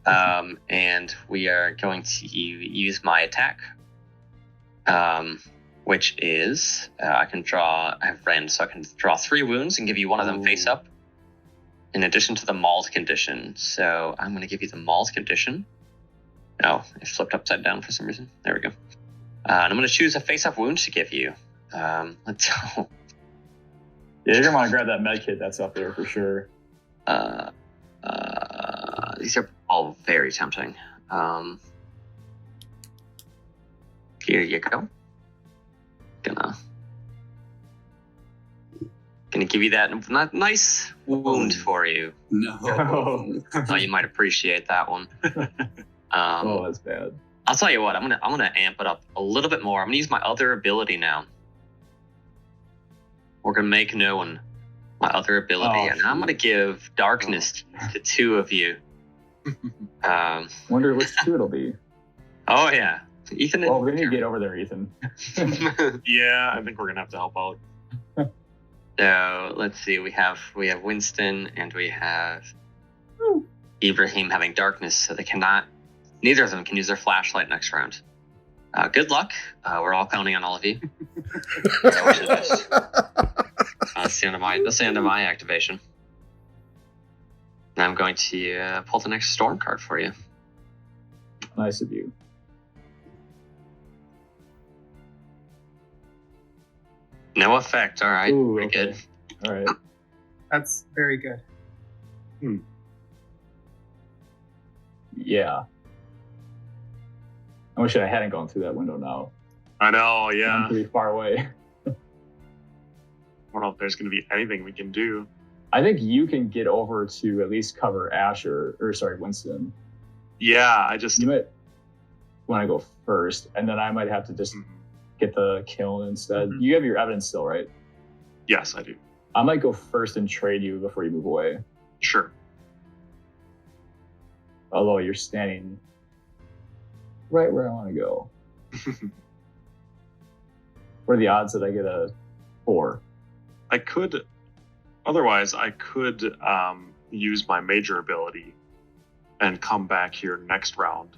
And we are going to use my attack, which is I have rend, so I can draw 3 wounds and give you one of them face up, in addition to the mauled condition. So I'm going to give you the mauled condition. Oh, it flipped upside down for some reason. There we go. And I'm going to choose a face up wound to give you. Let's go. Yeah, you're gonna want to grab that med kit that's up there for sure. These are all very tempting. Here you go. Gonna give you that nice wound for you. No. Oh, you might appreciate that one. Oh, that's bad. I'll tell you what. I'm gonna amp it up a little bit more. I'm gonna use my other ability now. We're gonna make known my other ability, and I'm gonna give darkness to 2 of you. Wonder which 2 it'll be. Oh yeah, Ethan. Well, we need to get over there, Ethan. Yeah, I think we're gonna have to help out. So let's see. We have Winston and we have Ibrahim having darkness, so they cannot. Neither of them can use their flashlight next round. Good luck. We're all counting on all of you. That's the end of my activation. And I'm going to pull the next storm card for you. Nice of you. No effect. All right. Ooh, Pretty okay. good. All right. That's very good. Yeah. I wish I hadn't gone through that window now. I know, I'm yeah. pretty far away. don't know if there's going to be anything we can do. I think you can get over to at least cover Winston. Yeah, You might want to go first, and then I might have to just get the kiln instead. You have your evidence still, right? Yes, I do. I might go first and trade you before you move away. Sure. Although you're standing right where I want to go. What are the odds that I get a 4? Otherwise I could use my major ability and come back here next round.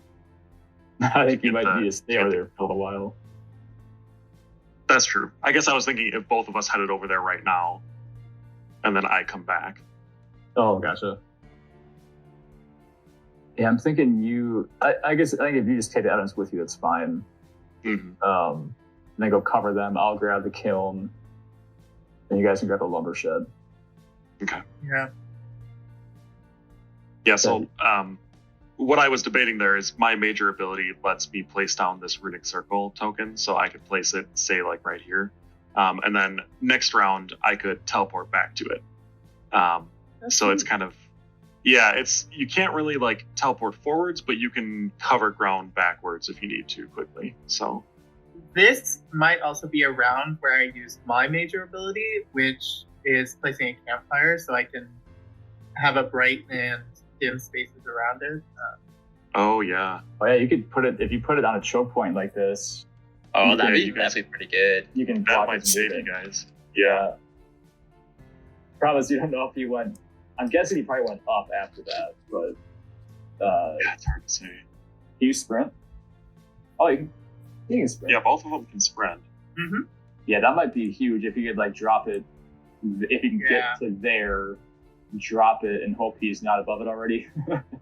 I think you might need to stay over there for a while. That's true. I guess I was thinking if both of us headed over there right now, and then I come back. Oh, gotcha. Yeah, I'm thinking I think if you just take the evidence with you, that's fine. And then go cover them. I'll grab the kiln, and you guys can grab the lumber shed. Okay. Yeah. Yeah, so what I was debating there is my major ability lets me place down this runic circle token, so I could place it, say, like right here. And then next round, I could teleport back to it. So it's kind of, you can't really like teleport forwards, but you can cover ground backwards if you need to quickly. So this might also be a round where I use my major ability, which is placing a campfire, so I can have a bright and dim spaces around it. Oh yeah, you could put it, if you put it on a choke point like this. Oh, that'd be pretty good. You can that block might his save you movement. guys. Yeah. Promise you don't know if he went. I'm guessing he probably went up after that, but Yeah, it's hard to say. can you sprint? Oh, you can sprint. Yeah, both of them can sprint. Yeah, that might be huge if you could like drop it. If you can get to there, drop it and hope he's not above it already.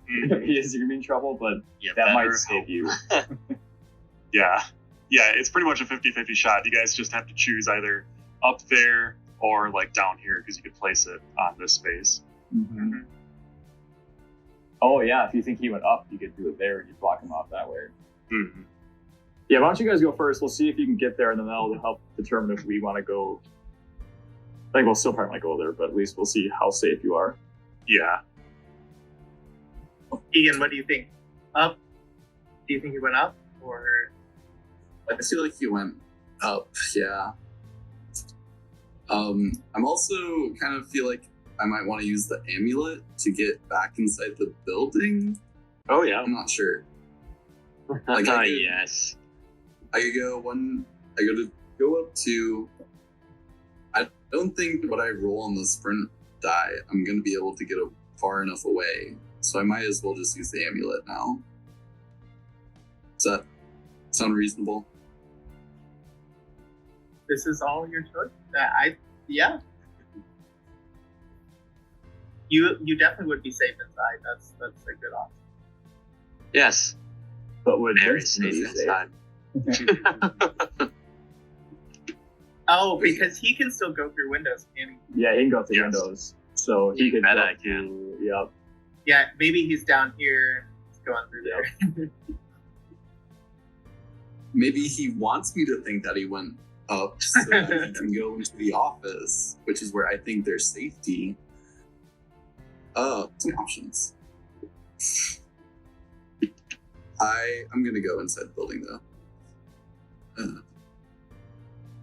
If he is, you're gonna be in trouble, but that might save you. Yeah, it's pretty much a 50-50 shot. You guys just have to choose either up there or like down here, because you could place it on this space. Oh yeah, if you think he went up, you could do it there and you block him off that way. Mm-hmm. Yeah, why don't you guys go first? We'll see if you can get there, and then that'll help determine if we want to go. I think we'll still probably might go there, but at least we'll see how safe you are. Yeah. Keegan, what do you think? Up? Do you think he went up, or? I feel like he went up. Yeah. I'm also kind of feel like I might want to use the amulet to get back inside the building. Oh yeah. I'm not sure. Yes. I could go up to. I don't think when I roll on the sprint die, I'm gonna be able to get far enough away. So I might as well just use the amulet now. Does that sound reasonable? This is all your choice? Yeah. You definitely would be safe inside. That's a good option. Yes. But would Very Winston be safe safe? inside. Oh, because he can still go through windows, can he? Yeah, he can go through windows. So he could bet go I can. through, yep. Yeah, maybe he's down here and he's going through there. Maybe he wants me to think that he went up so that he can go into the office, which is where I think there's safety. Some options. I'm gonna go inside the building though.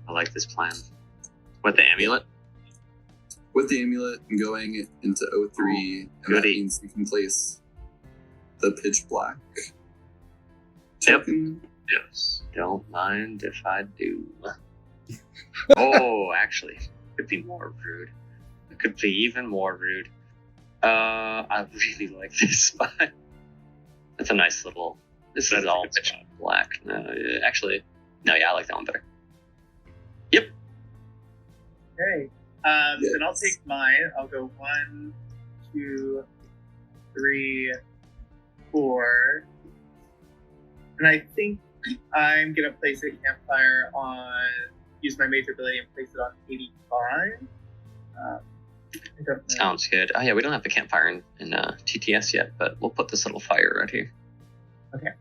I like this plan. With the amulet? With the amulet, I'm going into O3, and that goody. means we can place the pitch black Yep. token. Yes. Don't mind if I do. Oh, actually, could be more rude. It could be even more rude. I really like this spot. It's a nice little. This is all pitch black. No, I like that one better. Yep. Okay. Then I'll take mine. I'll go 1, 2, 3, 4. And I think I'm going to place a campfire use my major ability and place it on 85. I don't know. Sounds good. Oh yeah, we don't have the campfire in TTS yet, but we'll put this little fire right here. Okay.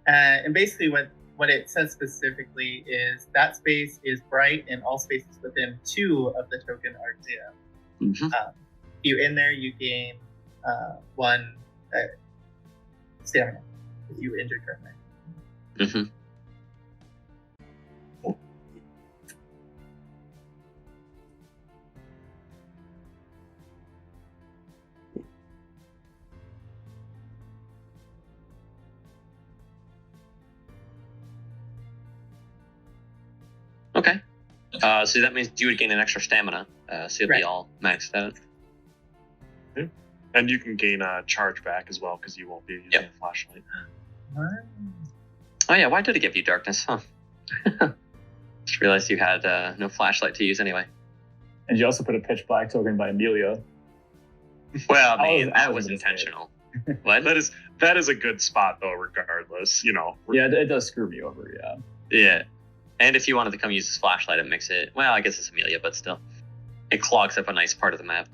And basically what what it says specifically is that space is bright and all spaces within 2 of the token are dim. Mm-hmm. If you in there, you gain 1 stamina if you injured during there. Mm-hmm. Okay. So that means you would gain an extra stamina. So you'll be all maxed out. And you can gain a charge back as well because you won't be using a flashlight. Oh yeah, why did it give you darkness? Huh. Just realized you had no flashlight to use anyway. And you also put a pitch black token by Amelia. Well, I mean, that was intentional. What? That is a good spot though, regardless. Yeah, it does screw me over. Yeah. Yeah. And if you wanted to come use this flashlight and mix it, well, I guess it's Amelia, but still, it clogs up a nice part of the map.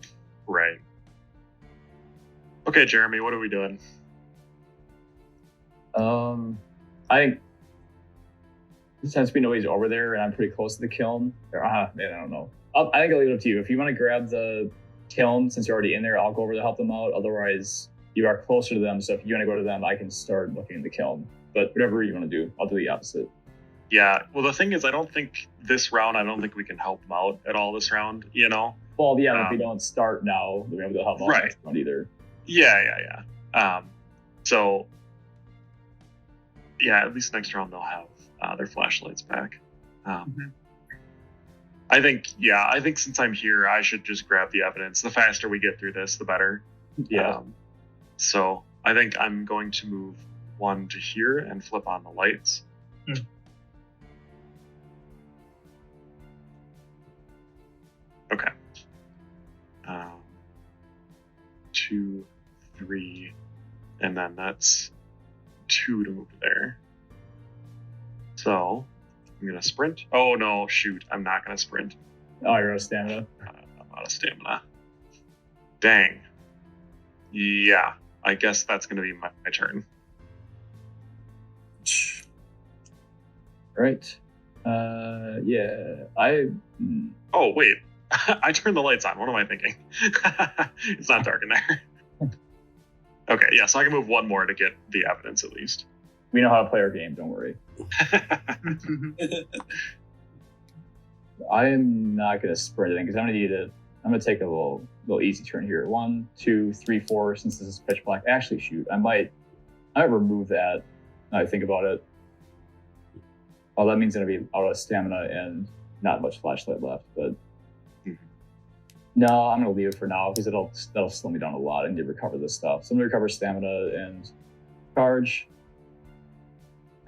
Right. Okay, Jeremy, what are we doing? I think since we know he's over there and I'm pretty close to the kiln, I don't know. I think I'll leave it up to you. If you want to grab the kiln, since you're already in there, I'll go over to help them out. Otherwise, you are closer to them, so if you want to go to them, I can start looking at the kiln. But whatever you want to do, I'll do the opposite. Yeah, well, the thing is, I don't think we can help them out at all this round, Well, yeah, if we don't start now, then we won't be able to help them out next round either. Yeah. So, yeah, at least next round they'll have their flashlights back. I think since I'm here, I should just grab the evidence. The faster we get through this, the better. Yeah. So I think I'm going to move 1 to here and flip on the lights. Okay. 2, 3, and then that's 2 to move there. So I'm gonna sprint. Oh no, shoot! I'm not gonna sprint. Oh, you're out of stamina. I'm out of stamina. Dang. Yeah, I guess that's gonna be my turn. Right. Yeah. Oh wait. I turned the lights on. What am I thinking? It's not dark in there. Okay, yeah, so I can move 1 more to get the evidence at least. We know how to play our game, don't worry. I am not going to sprint it because I'm going to take a little easy turn here. 1, 2, 3, 4, since this is pitch black. Actually, shoot, I might remove that now I think about it. Oh, that means I'm going to be out of stamina and not much flashlight left, but no, I'm going to leave it for now because that'll slow me down a lot. I need to recover this stuff. So I'm going to recover stamina and charge.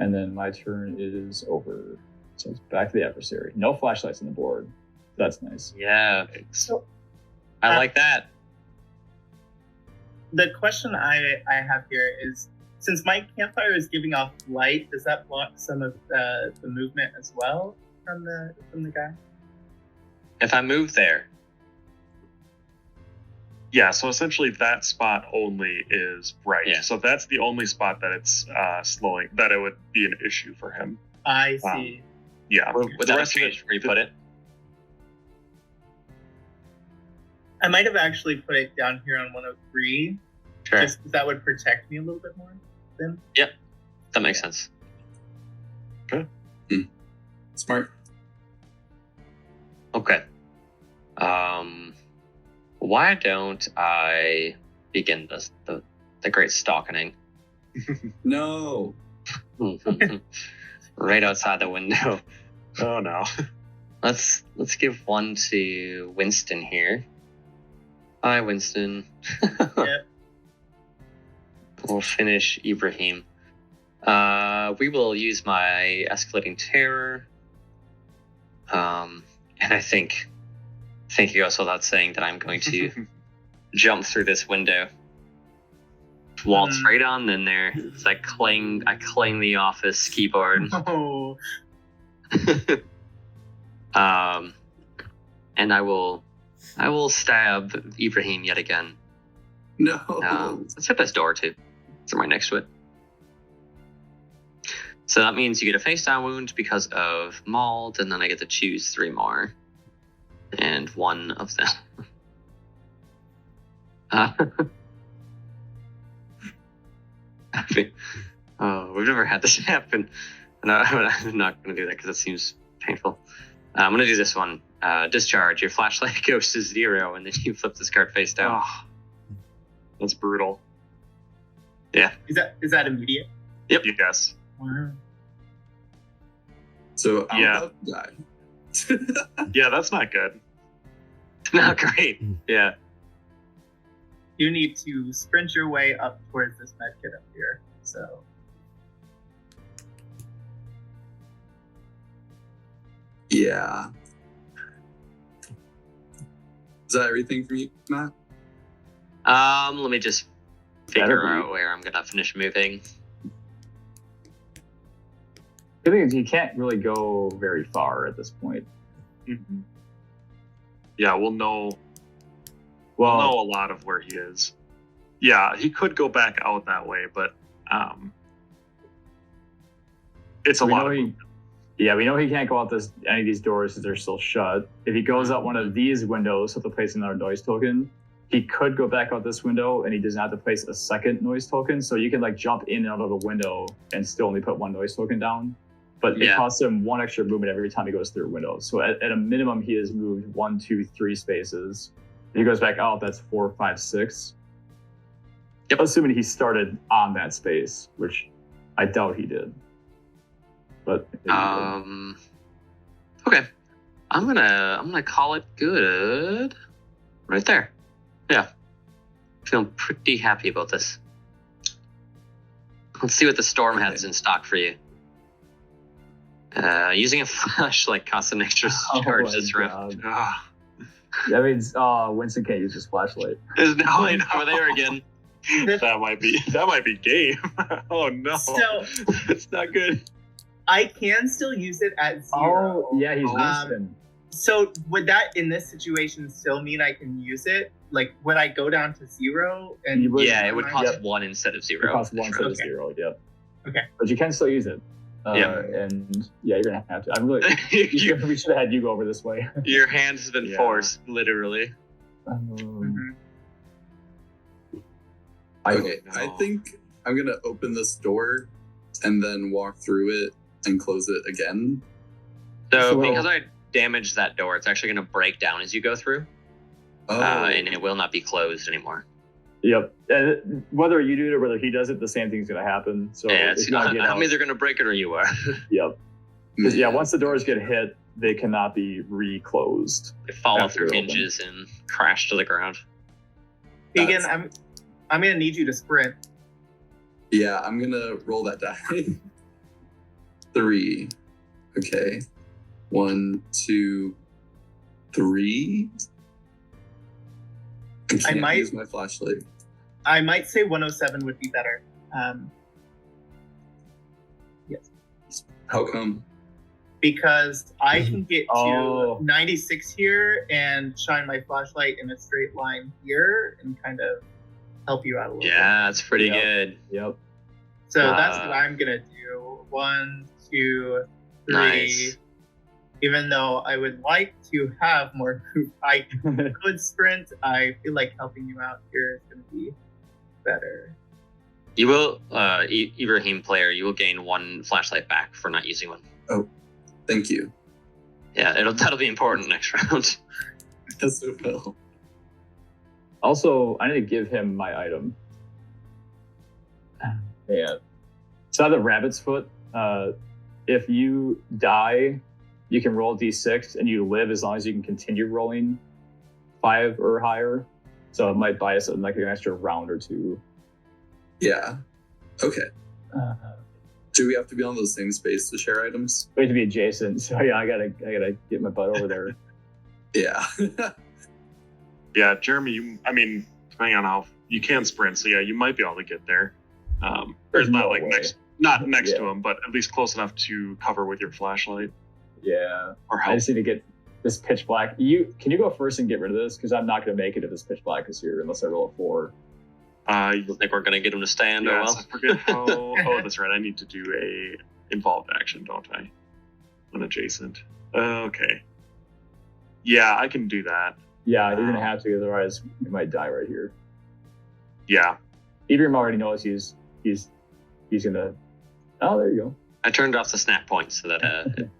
And then my turn is over. So it's back to the adversary. No flashlights on the board. That's nice. Yeah. So, I like that. The question I have here is, since my campfire is giving off light, does that block some of the movement as well from the guy? If I move there. Yeah, so essentially that spot only is bright. Yeah. So that's the only spot that it's slowing, that it would be an issue for him. I see. Yeah. Would that change where you put it? I might have actually put it down here on 103. Sure. Just because that would protect me a little bit more then. Yep. That makes sense. Okay. Smart. Okay. Why don't I begin the great stalkening? No. Right outside the window. Oh no. Let's give 1 to Winston here. Hi, Winston. Yep. We'll finish Ibrahim. We will use my escalating terror. And I think it goes without saying that I'm going to jump through this window. Waltz right on in there. As I clang the office keyboard. Oh. And I will stab Ibrahim yet again. No. Let's hit this door too. It's right next to it. So that means you get a face down wound because of mauled, and then I get to choose 3 more. And one of them. We've never had this happen. No, I'm not going to do that because it seems painful. I'm going to do this one. Discharge. Your flashlight goes to 0, and then you flip this card face down. Oh, that's brutal. Yeah. Is that immediate? Yep. Yes. Wow. So I'm Yeah. about to die. Yeah, that's not good. Not great. Yeah. You need to sprint your way up towards this med kit up here. So Yeah. Is that everything from you, Matt? Let me just figure Better be. out where I'm going to finish moving. The thing is, you can't really go very far at this point. Mhm. Yeah, we'll know Well, a lot of where he is. Yeah, he could go back out that way, but it's a we lot know of we know he can't go out any of these doors because they're still shut. If he goes out one of these windows to place another noise token, he could go back out this window, and he does not have to place a second noise token. So you can like jump in and out of the window and still only put 1 noise token down. But it Yeah. costs him 1 extra movement every time he goes through a window. So at a minimum, he has moved 1, 2, 3 spaces. If he goes back out, that's 4, 5, 6. Yep. Assuming he started on that space, which I doubt he did. But Okay. I'm gonna call it good. Right there. Yeah. Feeling pretty happy about this. Let's see what the storm has in stock for you. Using a flashlight costs an extra charge this round. Ah, That means Winston can't use his flashlight. There's no way over there again. that might be game. Oh no, So- it's not good. I can still use it at 0. Oh, yeah, he's Um, Winston. So would that in this situation still mean I can use it? Like would I go down to 0 and You would- Yeah, it would cost Yep. 1 instead of It 0. costs 1 instead of Okay. 0, yep. Okay. But you can still use it. Yeah. And yeah, you're going to have to. I'm really. Your- we should have had you go over this way. Your hand has been Yeah. forced, literally. Mhm. Okay, no. I think I'm gonna open this door and then walk through it and close it again. So, So- because I damaged that door, it's actually going to break down as you go through, Oh, and it will not be closed anymore. Yep. And whether you do it or whether he does it, the same thing's going to happen. So Yeah, if it's you wanna not, get I'm out- either going to break it or you are. Yep. 'Cause, yeah, once the doors get hit, they cannot be reclosed. They fall After through you open. hinges and crash to the ground. Keegan, That's- I'm gonna need you to sprint. Yeah, I'm gonna roll that die. 3. Okay. 1, 2, 3. I can't might- use my flashlight. I might say 107 would be better. How come? Because I can get to Oh. 96 here and shine my flashlight in a straight line here and kind of help you out a little bit. Yeah, that's pretty Yep. good. Yep. So that's Uh, what I'm gonna do. 1, 2, 3. Nice. Even though I would like to have more group, I could sprint. I feel like helping you out here is gonna be better. You will, Ibrahim player, you will gain 1 flashlight back for not using one. Thank you. Yeah, that'll be important next round. Yes, it will. Also, I need to give him my item. Yeah. So I have the rabbit's foot. If you die, you can roll d6 and you live as long as you can continue rolling 5 or higher. So it might buy us like an extra round or 2. Yeah. Okay. Do we have to be on the same space to share items? We have to be adjacent. So yeah, I gotta get my butt over there. Yeah. Yeah, Jeremy. Depending on how you can sprint, so yeah, you might be able to get there. Or There's not no like way. not next to Yeah. him, but at least close enough to cover with your flashlight Yeah. or I help. just need to get this pitch black. Can you go first and get rid of this? Because I'm not gonna make it if it's pitch black is here unless I roll a 4. I think we're gonna get him to stand. Yes, Oh well. I forget how. Oh, that's right. I need to do a involved action, don't I? An adjacent. Okay. Yeah, I can do that. Yeah, you're gonna have to, otherwise you might die right here. Yeah. Ephraim already knows he's gonna. Oh, there you go. I turned off the snap point so that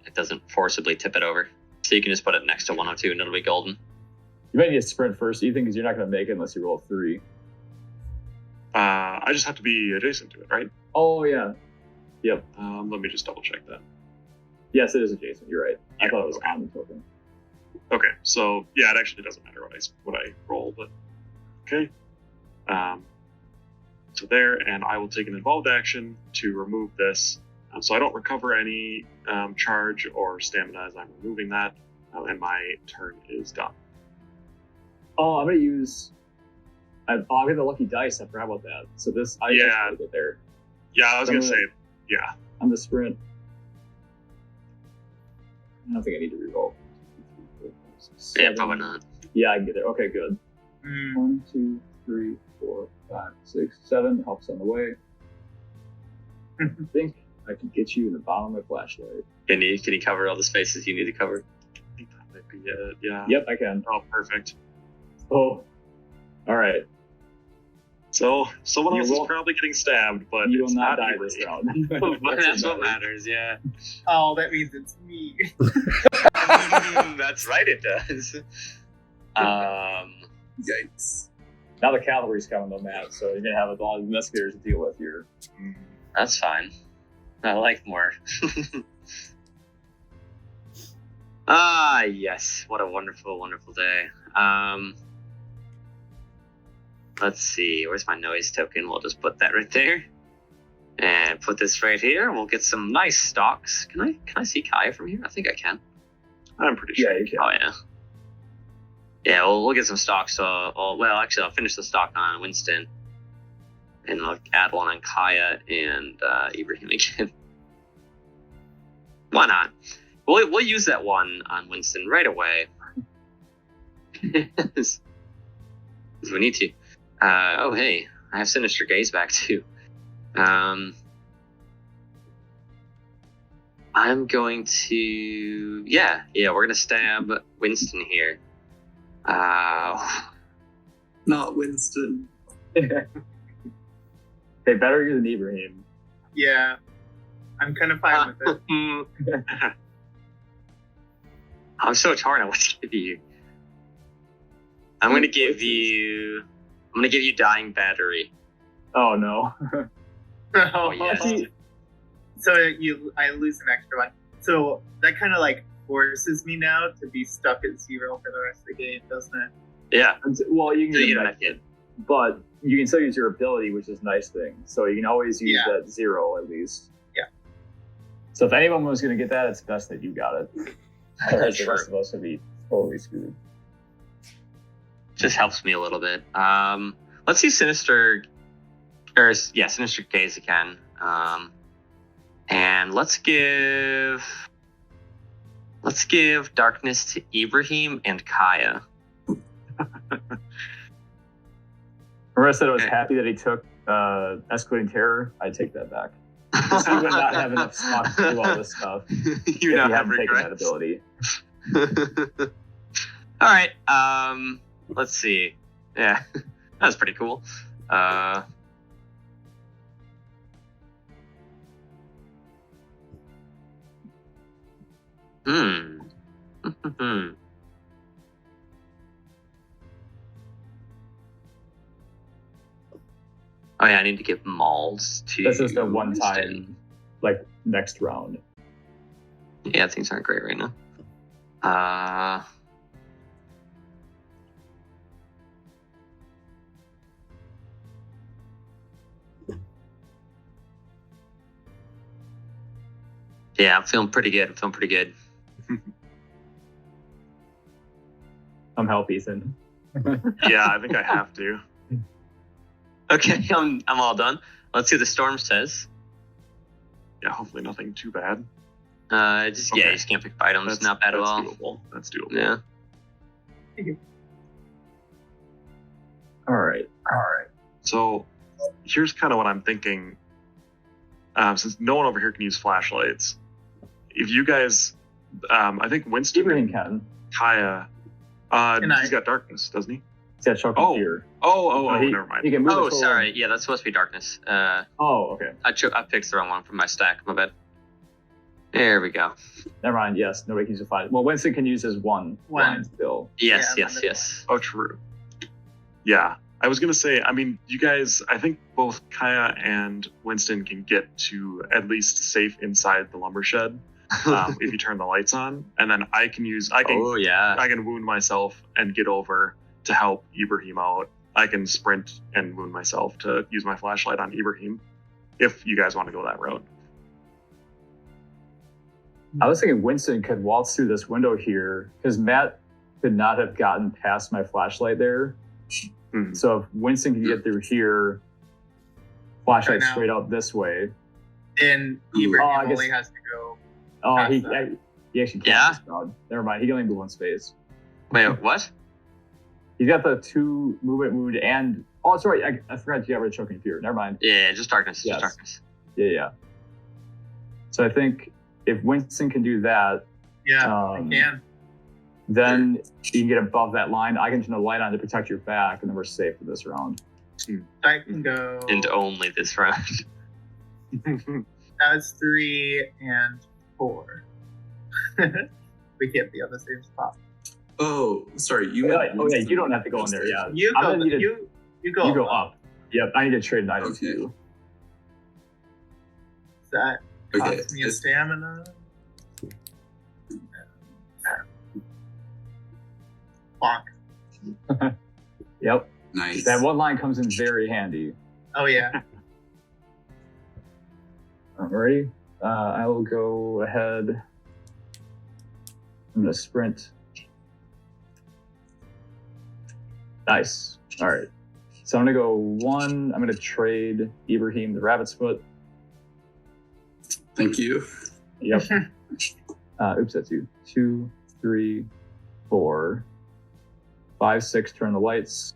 it doesn't forcibly tip it over. So you can just put it next to 102 and it'll be golden. You might need to sprint first, Ethan, because you're not gonna make it unless you roll a 3. I just have to be adjacent to it, right? Oh yeah. Yep. Let me just double check that. Yes, it is adjacent. You're right. I Yeah, thought it was okay. on the token. Okay, so yeah, it actually doesn't matter what I roll, but okay. So there, and I will take an involved action to remove this, so I don't recover any charge or stamina as I'm removing that, and my turn is done. Oh, I'm gonna use. I'll get the lucky dice. I forgot about that. So this, I Yeah. just put it there. Yeah, I was So gonna I'm say, yeah. On the sprint. I don't think I need to reroll. Yeah, probably not. Yeah, I can get there. Okay, good. Mm. 1, 2, 3, 4, 5, 6, 7. Helps on the way. I think I can get you in the bottom of my flashlight. Can you cover all the spaces you need to cover? I think that might be it. Yeah. Yep, I can. Oh, perfect. Oh, all right. So someone You else will- is probably getting stabbed, but You it's will not die me. this round. That's what matters, yeah. Oh, that means it's me. That's right, it does. Yikes. Now the cavalry's coming though, Matt. So you're gonna have all the investigators to deal with here. That's fine. I like more. Ah, yes. What a wonderful, wonderful day. Let's see. Where's my noise token? We'll just put that right there. And put this right here. We'll get some nice stocks. Can I see Kaya from here? I think I can. I'm pretty sure. Yeah, you can. Oh, yeah. Yeah, we'll get some stocks. Actually, I'll finish the stock on Winston. And I'll add one on Kaya and Ibrahim again. Why not? We'll use that one on Winston right away. Because we need to. Oh, hey. I have Sinister Gaze back, too. I'm going to... Yeah, we're going to stab Winston here. Not Winston. Hey, better you than Ibrahim. Yeah, I'm kind of fine with it. I'm so torn on what to give you. I'm going to give you Dying Battery. Oh no. Oh, yes. So I lose an extra one. So that kind of like forces me now to be stuck at 0 for the rest of the game, doesn't it? Yeah. Well, you can So you get get it a back, medkit. but you can still use your ability, which is a nice thing. So you can always use that 0 at least. Yeah. So if anyone was going to get that, it's best that you got it. Otherwise, the Sure. rest of us would be totally screwed. Just helps me a little bit. Let's see Sinister Gaze again. And let's give Darkness to Ibrahim and Kaya. Remember I said I was Okay. happy that he took Escalating Terror? I take that back. Because he would not have enough stock to do all this stuff if You you now have haven't taken that regrets. ability. All right. Let's see. Yeah, that's pretty cool. Oh yeah, I need to give malls to. This is the one Winston. time, like, next round. Yeah, things aren't great right now. Yeah, I'm feeling pretty good. I'm help, Ethan. Yeah, I think I have to. Okay, I'm all done. Let's see what the storm says. Yeah, hopefully nothing too bad. Yeah, Okay. you just can't pick items. Not bad at all. Doable. That's doable. Yeah. All right. So here's kind of what I'm thinking. Since no one over here can use flashlights, if you guys, I think Winston Ibrahim can. Kaya, he's got darkness, doesn't he? He's got choke and fear. Never mind. He can move Oh, it forward. sorry. Yeah, that's supposed to be darkness. Okay. I picked the wrong one from my stack. My bad. There we go. Never mind. Yes, nobody can use a flash. Well, Winston can use his one line still. Yes, Yeah, yes. Oh, true. Yeah. I was going to say, I mean, you guys, I think both Kaya and Winston can get to at least safe inside the lumber shed if you turn the lights on. And then I can wound myself and get over to help Ibrahim out. I can sprint and wound myself to use my flashlight on Ibrahim if you guys want to go that route. I was thinking Winston could waltz through this window here because Matt could not have gotten past my flashlight there. Mm-hmm. So if Winston can get through here, flashlight Right straight up this way. Then I Ibrahim guess- only has to go. Oh, Past he that. actually can't. Yeah? this round. Never mind. He can only move one space. Wait, what? He's got the 2 movement mood and sorry, I forgot you got rid of choking fear. Never mind. Yeah, just darkness. Yes. Just darkness. Yeah. So I think if Winston can do that, Yeah, I can. then you can get above that line. I can turn the light on to protect your back, and then we're safe for this round. I can go. And only this round. That's 3 and 4. We can't be on the same spot. Oh, sorry. You don't have to go in there. Yeah, You I'm go. gonna need to- You go. you go up. Yep, I need to trade an item Okay. too. That Okay. costs me a stamina. Bonk. Yep, Nice. that one line comes in very handy. Oh yeah. Alrighty, I will go ahead. I'm gonna sprint. Nice. All right. So I'm gonna go 1. I'm gonna trade Ibrahim the rabbit's foot. Thank you. Yep. Oops, that's 2. 2, 3, 4, 5, 6. Turn the lights.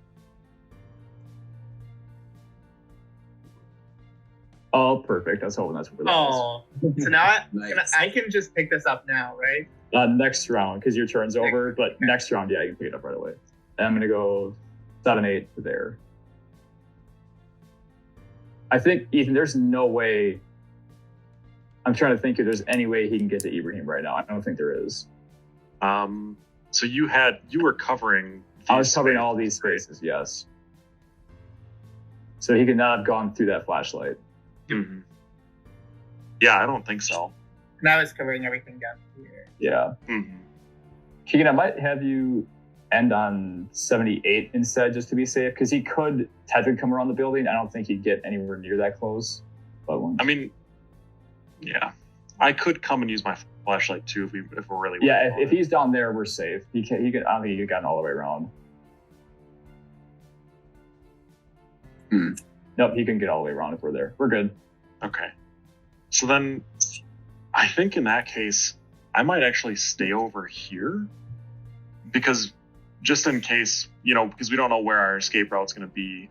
Oh, perfect. I was hoping that's what that was. Oh, so now Nice. I can just pick this up now, right? Next round, because your turn's over. But next round, yeah, you can pick it up right away. And I'm gonna go 7, 8 to there. I think Ethan, there's no way. I'm trying to think if there's any way he can get to Ibrahim right now. I don't think there is. So you were covering. I was these covering spaces, all these right? spaces, yes. So he could not have gone through that flashlight. Mhm. Yeah, I don't think so. And I was covering everything down here. Yeah. Mhm. Keegan, I might have you end on 78 instead, just to be safe, because he could technically come around the building. I don't think he'd get anywhere near that close. But I mean, yeah, I could come and use my flashlight too if we're really. yeah, worried about if it. he's down there, we're safe. He can. I don't think he could gotten all the way around. Nope, he can get all the way around if we're there. We're good. Okay. So then, I think in that case, I might actually stay over here because just in case, because we don't know where our escape route's going to be.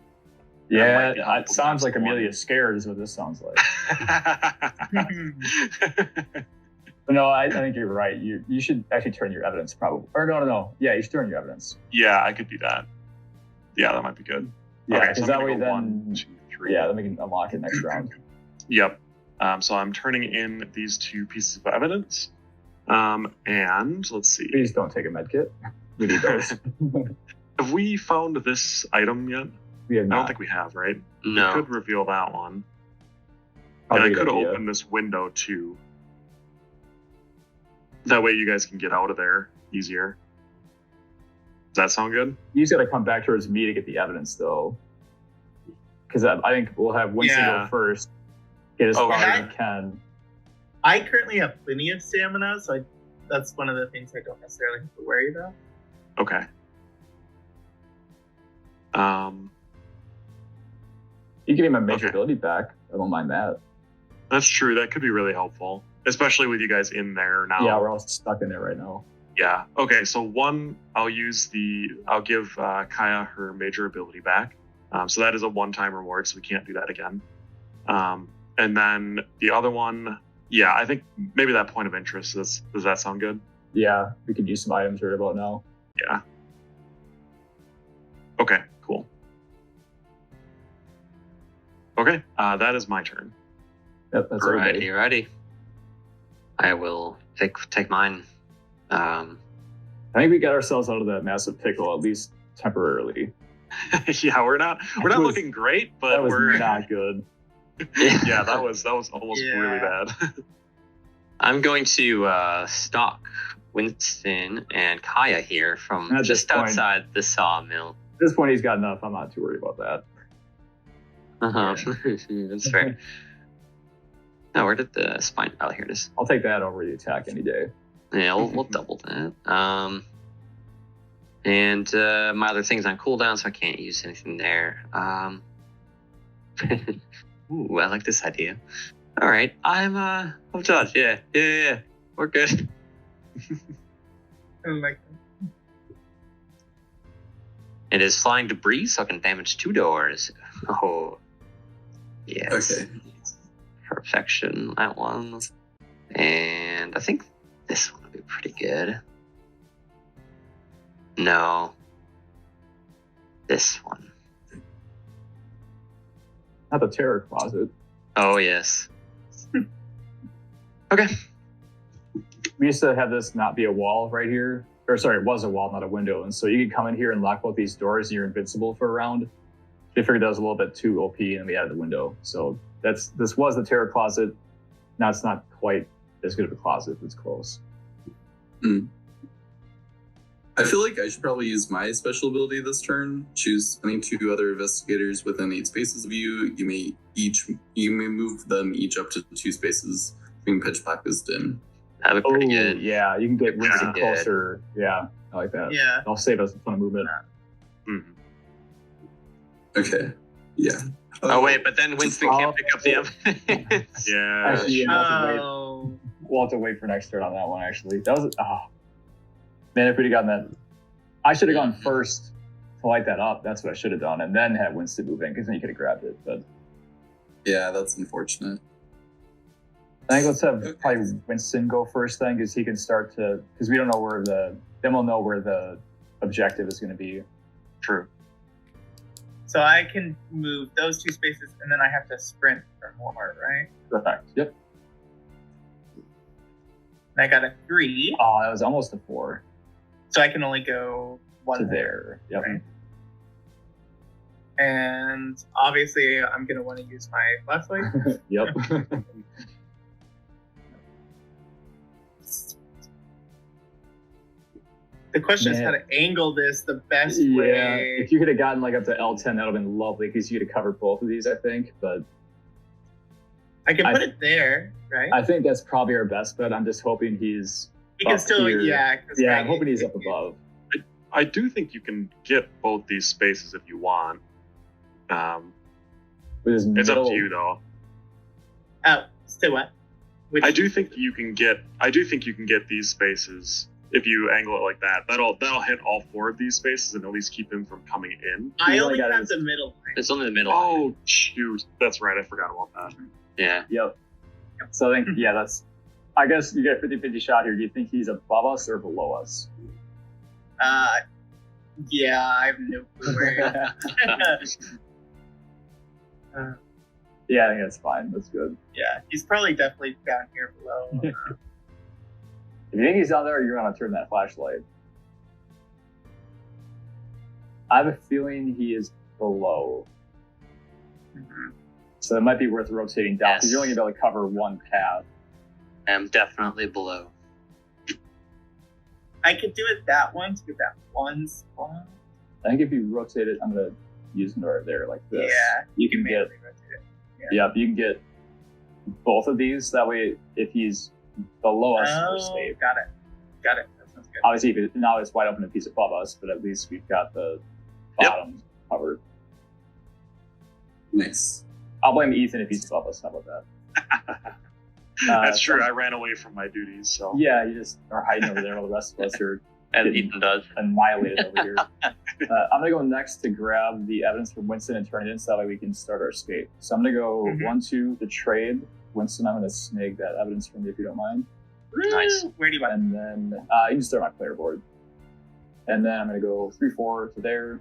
Yeah, might be it helpful sounds to like have someone. Amelia's scared is what this sounds like. But no, I think you're right. You should actually turn your evidence probably. Or no. Yeah, you should turn your evidence. Yeah, I could do that. Yeah, that might be good. Yeah, Okay, because so I'm that gonna way go then. 1, 2, 3. Yeah, then we can unlock it next round. Yep. So I'm turning in these 2 pieces of evidence. And let's see. Please don't take a med kit. We need those. Have we found this item yet? We have I not. don't think we have, right? No. We could reveal that one. Probably And a I good could idea. open this window too. That way you guys can get out of there easier. Does that sound good? You just got to come back towards me to get the evidence, though. Because I think we'll have Winston Yeah. go first. Get as Oh, far sure. as he can. I currently have plenty of stamina, so that's one of the things I don't necessarily have to worry about. Okay. You give him a major Okay. ability back. I don't mind that. That's true. That could be really helpful, especially with you guys in there now. Yeah, we're all stuck in there right now. Yeah. Okay. So 1, I'll give Kaya her major ability back. So that is a one-time reward, so we can't do that again. And then the other one, yeah, I think maybe that point of interest does that sound good? Yeah, we could use some items right about now. Yeah. Okay, cool. Okay, that is my turn. Yep, that's everybody. Righty. I will take mine. I think we got ourselves out of that massive pickle, at least temporarily. Yeah, we're not looking great, but we're not good. Yeah, that was almost really bad. I'm going to stalk Winston and Kaya here from just outside the sawmill. At this point, he's got enough. I'm not too worried about that. That's fair. No, where did the spine? Oh, here it is. I'll take that over the attack any day. Yeah, we'll double that. And my other thing's on cooldown, so I can't use anything there. Ooh, I like this idea. All right, I'm judge. Yeah. We're good. I like It is flying debris, so I can damage 2 doors. Oh, yes. Okay. Perfection, that one. And I think this one will be pretty good. No. This one. Not the terror closet. Oh, yes. Okay. We used to have this not be a wall right here. Or sorry, it was a wall, not a window. And so you could come in here and lock both these doors and you're invincible for a round. They figured that was a little bit too OP and we added the window. So this was the terror closet. Now it's not quite as good of a closet, but it's close. I feel like I should probably use my special ability this turn. Choose any 2 other investigators within 8 spaces of you. You may move them each up to 2 spaces. Being pitch black is dim. That'd be pretty good. Yeah, you can get Winston Good. closer. Yeah, I like that. Yeah. I'll save us a ton of movement. Okay. Yeah. Oh, wait, but then Winston can't pick up the evidence. Yeah. Actually, Oh. we'll have to wait for next turn on that one, actually. That was... Man, if we'd have gotten that... I should have gone first to light that up. That's what I should have done. And then had Winston move in, because then you could have grabbed it. But Yeah, that's unfortunate. I think let's have probably Winston go first then, because he can start to... Because we don't know where the... Then we'll know where the objective is going to be. True. So I can move those 2 spaces, and then I have to sprint for more, right? Perfect. Yep. And I got a 3, Oh, that was almost a 4 so I can only go 1 to more. there. Yep. Right. And obviously, I'm going to want to use my flashlight. Yep. The question is Man. how to angle this the best Yeah. way. If you could have gotten like up to L10, that would have been lovely, because you could have covered both of these, I think. But I can put it there, right? I think that's probably our best bet. I'm just hoping he's He can up still, here. yeah. 'cause Yeah, right, I'm hoping he's up above. I do think you can get both these spaces if you want. With his It's up middle- to you though. Oh, still what? Which, I do think you can get these spaces if you angle it like that. That'll hit all 4 of these spaces and at least keep him from coming in. I You only got have his- the middle line. It's only the middle. Oh shoot, that's right. I forgot about that. Yeah. Yep. So I think, yeah, that's... I guess you get a 50-50 shot here. Do you think he's above us or below us? Yeah, I have no clue where. Yeah, I think that's fine. That's good. Yeah, he's probably definitely down here below. If you think he's down there, you're going to turn that flashlight. I have a feeling he is below. So it might be worth rotating down, because Yes. you're only going to be able to cover one path. I'm definitely below. I could do it that one to get that one spot. I think if you rotate it, I'm going to use it right there like this. Yeah, You can get... manually rotate it. Yeah, you can get both of these. That way, if he's below us, we're Oh, safe. got it. That sounds good. Obviously, now it's wide open a piece above us, but at least we've got the bottom covered. Nice. I'll blame Ethan if he's above us. How about that? That's true. I ran away from my duties, so Yeah, you just are hiding over there while the rest of us are As Ethan does. Annihilated over here. I'm going to go next to grab the evidence from Winston and turn it in so that way we can start our escape. So I'm going to go 1-2 the trade. Winston, I'm going to snag that evidence from you if you don't mind. Nice. Where do you want? And then you can start my player board. And then I'm going to go 3-4 to there.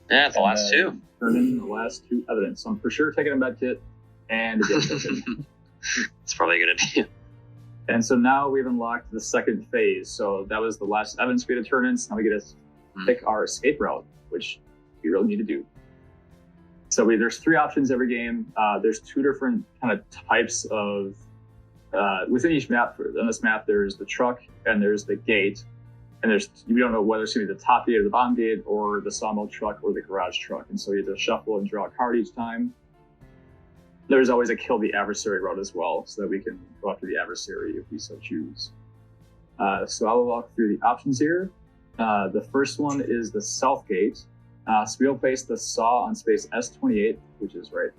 Yeah, it's the last two. Turn in the last 2 evidence. So I'm for sure taking a med kit and a gift token. It's probably a good idea. And so now we've unlocked the second phase. So that was the last evidence we had to turn in. So now we get to pick our escape route, which we really need to do. So there's 3 options every game. There's 2 different kind of types of, within each map. On this map, there's the truck and there's the gate. And we don't know whether it's going to be the top gate or the bottom gate or the sawmill truck or the garage truck. And so you have to shuffle and draw a card each time. There's always a kill the adversary route as well, so that we can go after the adversary if we so choose. So I'll walk through the options here. The first one is the south gate. So we'll place the saw on space S28, which is right.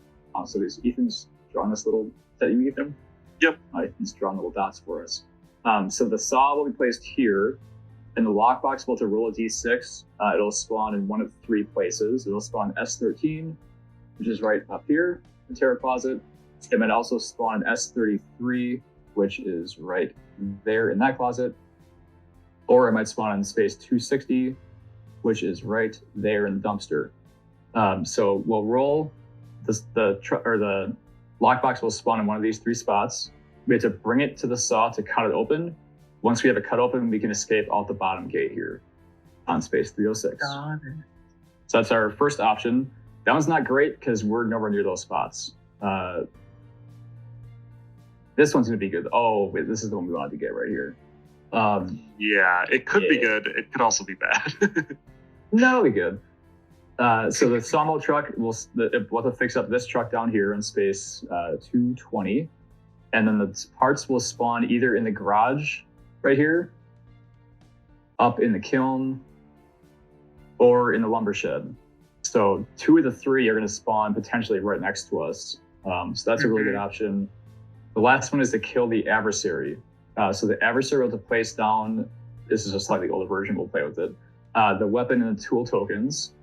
So Ethan's drawing this little, is that you, Ethan? Yep. Ethan's drawing little dots for us. So the saw will be placed here. And the lockbox will have to roll a d6. It'll spawn in one of 3 places. It'll spawn S13, which is right up here. The terror closet. It might also spawn an S33, which is right there in that closet. Or it might spawn in space 260, which is right there in the dumpster. So we'll roll the lockbox will spawn in one of these 3 spots. We have to bring it to the saw to cut it open. Once we have it cut open, we can escape out the bottom gate here on space 306. Got it. So that's our first option. That one's not great because we're nowhere near those spots. This one's going to be good. Oh, wait, this is the one we wanted to get right here. Yeah, it could be good. It could also be bad. No, it'll be good. So the sawmill truck, we'll have to fix up this truck down here in space 220. And then the parts will spawn either in the garage right here, up in the kiln, or in the lumber shed. So 2 of the 3 are going to spawn potentially right next to us. So that's a really good option. The last one is to kill the adversary. So the adversary will have to place down, this is a slightly older version, we'll play with it, the weapon and the tool tokens.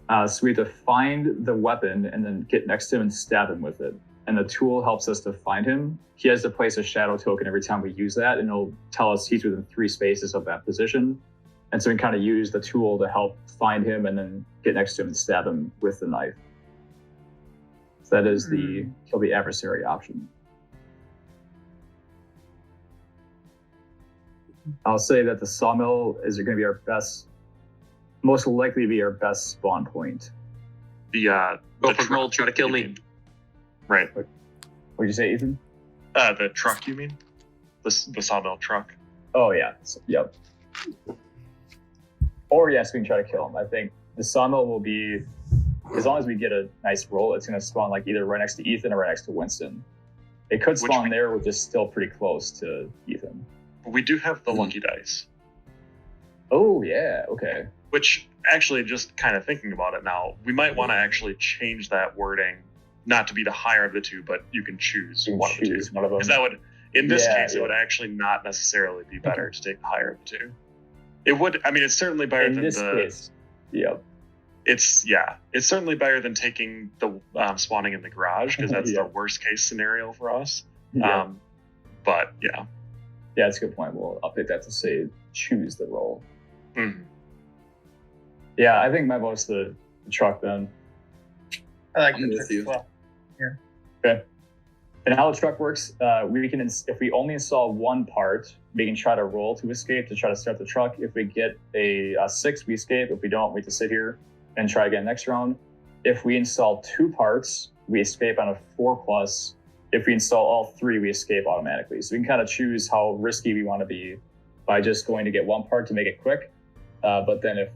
So we have to find the weapon and then get next to him and stab him with it. And the tool helps us to find him. He has to place a shadow token every time we use that, and it'll tell us he's within 3 spaces of that position. And so we can kind of use the tool to help find him and then get next to him and stab him with the knife. So that is the kill the adversary option. I'll say that the sawmill is going to be our best, most likely be our best spawn point. Go for gold, try to kill me. Right. What'd you say, Ethan? The truck, you mean? The sawmill truck. Oh, yeah. Yep. Or, yes, we can try to kill him. I think the sawmill will be, as long as we get a nice roll, it's going to spawn like either right next to Ethan or right next to Winston. It could spawn there, which is still pretty close to Ethan. We do have the lucky dice. Oh, yeah. Okay. Which, actually, just kind of thinking about it now, we might want to actually change that wording, not to be the higher of the 2, but you can choose one of the 2. Because that would, in this case, it would actually not necessarily be better to take the higher of the 2. It would, I mean, it's certainly better in than this case. Yeah. It's certainly better than taking the spawning in the garage, because that's the worst case scenario for us. Yeah. But yeah. Yeah, that's a good point. We'll update that to say choose the role. Mm-hmm. Yeah, I think my vote's the truck then. I like I'm the with you. Well. Yeah. Okay. And how the truck works, we can, if we only install one part, we can try to roll to escape to try to start the truck. If we get a 6, we escape. If we don't, we have to sit here and try again next round. If we install 2 parts, we escape on a 4+. If we install all 3, we escape automatically. So we can kind of choose how risky we want to be by just going to get 1 part to make it quick. But then if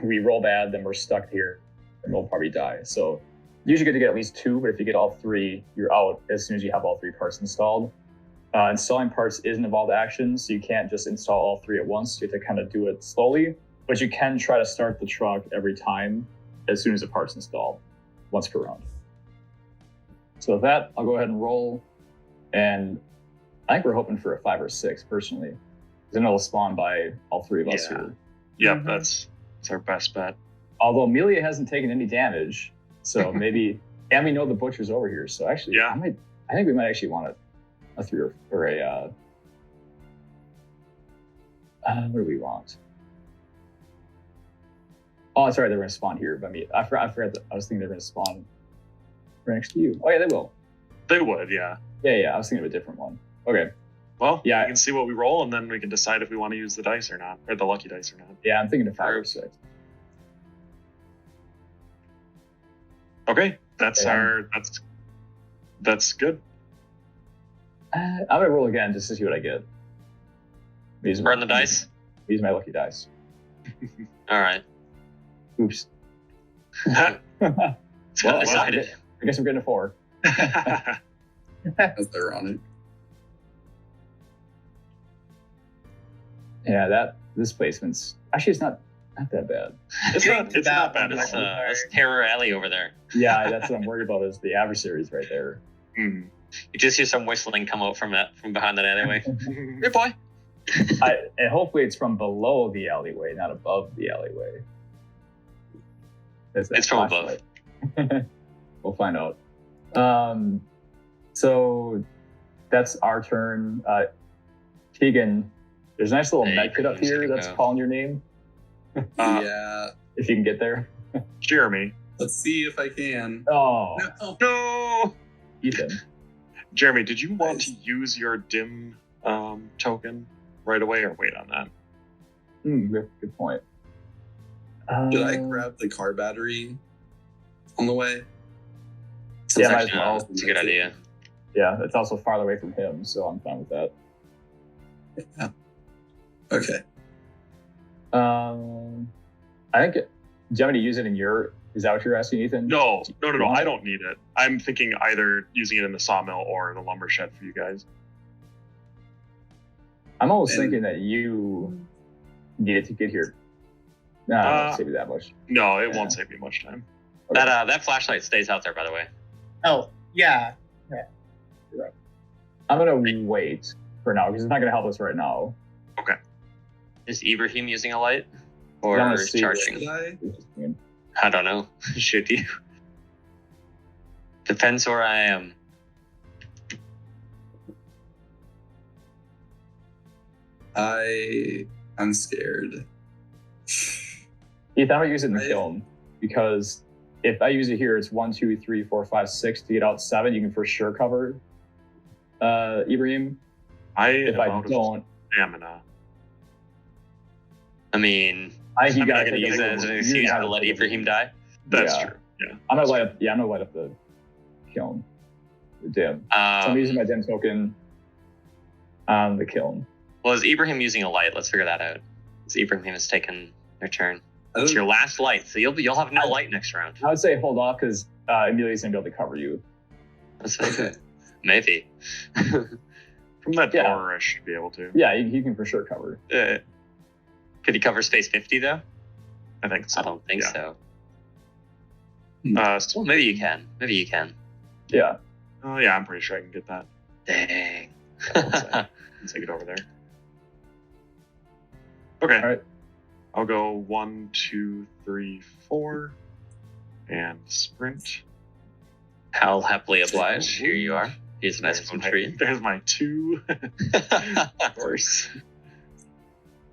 we roll bad, then we're stuck here and we'll probably die. So usually good to get at least 2, but if you get all 3, you're out as soon as you have all 3 parts installed. Installing parts is an involved action, so you can't just install all 3 at once. You have to kind of do it slowly, but you can try to start the truck every time as soon as the part's installed, once per round. So with that, I'll go ahead and roll, and I think we're hoping for a 5 or 6 personally. Then it'll spawn by all three of us Yeah. here. Yep, that's our best bet. Although Amelia hasn't taken any damage, so maybe, and we know the butcher's over here. So actually, Yeah. I think we might actually want a 3 or a. What do we want? Oh, that's right. They're going to spawn here. But I forgot that I was thinking they're going to spawn right next to you. Oh yeah, they will. They would, yeah. Yeah. I was thinking of a different one. Okay. Well, Yeah. we can see what we roll, and then we can decide if we want to use the dice or not, or the lucky dice or not. Yeah, I'm thinking of 5 or 6. Okay, that's Yeah. that's good. I'm gonna roll again just to see what I get. Burn the dice. Use my lucky dice. All right. Oops. It's Well, decided. I guess I'm getting a 4. That's ironic. Yeah, this placement's actually it's not that bad. It's not bad at That's, all. that's Terror Alley over there. Yeah, that's what I'm worried about is the adversaries right there. Hmm. You just hear some whistling come out from behind that alleyway. Hey, boy. And hopefully it's from below the alleyway, not above the alleyway. It's from above. We'll find out. So that's our turn. Keegan, there's a nice little Hey, med kit up Keegan's here gonna that's go. calling your name. Yeah. If you can get there. Jeremy. Let's see if I can. Oh, No. No! Ethan. Jeremy, did you want to use your dim token right away or wait on that? Good point. Did I grab the car battery on the way? Yeah, might as Actually, well. it's a good idea. Yeah, it's also farther away from him, so I'm fine with that. Yeah. Okay. I think. Do you have any use it in your? Is that what you're asking, Ethan? No. I don't need it. I'm thinking either using it in the sawmill or the lumber shed for you guys. I'm almost And- thinking that you needed to get here. No, I won't save you that much. No, it Yeah. won't save me much time. Okay. That flashlight stays out there, by the way. Oh, yeah. I'm gonna wait for now because it's not gonna help us right now. Is Ibrahim using a light? Yeah, Or let's see. charging? Did I? I don't know. Should you? Depends where I am. I'm scared. Ethan, I'm gonna use it in the I- kiln because if I use it here, it's 1, 2, 3, 4, 5, 6 to get out 7. You can for sure cover Ibrahim. If am I out of don't, stamina. I mean, I think you I'm not gotta going to take use a that as an little- excuse you to gotta let take a Ibrahim little- die. That's Yeah. true. Yeah. I'm gonna light up. Yeah, I'm gonna light up the kiln. The dim. So I'm using my dim token on the kiln. Well, is Ibrahim using a light? Let's figure that out. Because Ibrahim has taken their turn. I It's don't- your last light, so you'll have no light next round. I would say hold off because Amelia's gonna be able to cover you. That's fine. Okay. Maybe. From that Yeah. door, I should be able to. Yeah, he can for sure cover. Could he cover space 50 though? I think so. I don't think Yeah. so. Well, Well, maybe you can. Maybe you can. Yeah. oh, yeah, I'm pretty sure I can get that. Dang. Let's take it over there. Okay. All right. I'll go 1, 2, 3, 4, and sprint. I'll happily oblige. Here you are. Here's a nice There's phone my- for you. There's my 2. Of course.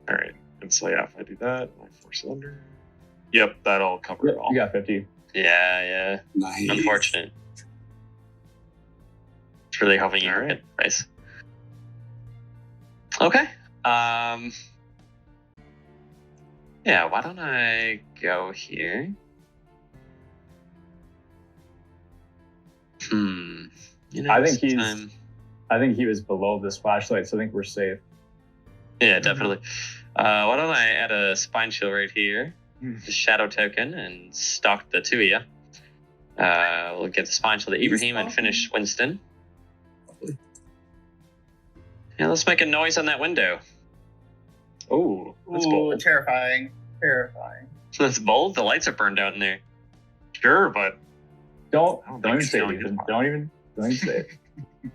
All right. And so, yeah, if I do that, my 4 cylinder. Yep, that'll cover it all. You got 50. Yeah. Nice. Unfortunate. It's really hoping you All don't right. get price. Okay. Yeah, why don't I go here? You know, I think he's- sometime- I think he was below this flashlight, so I think we're safe. Yeah, definitely. Why don't I add a spine chill right here, the shadow token, and stock the two of you. We'll give the spine chill to Ibrahim and finish Winston. Lovely. Yeah, let's make a noise on that window. Oh, that's Ooh, bold. terrifying. Terrifying. That's bold. The lights are burned out in there. Sure, but Don't I don't even think say it. stealing Ethan. is Don't even say it.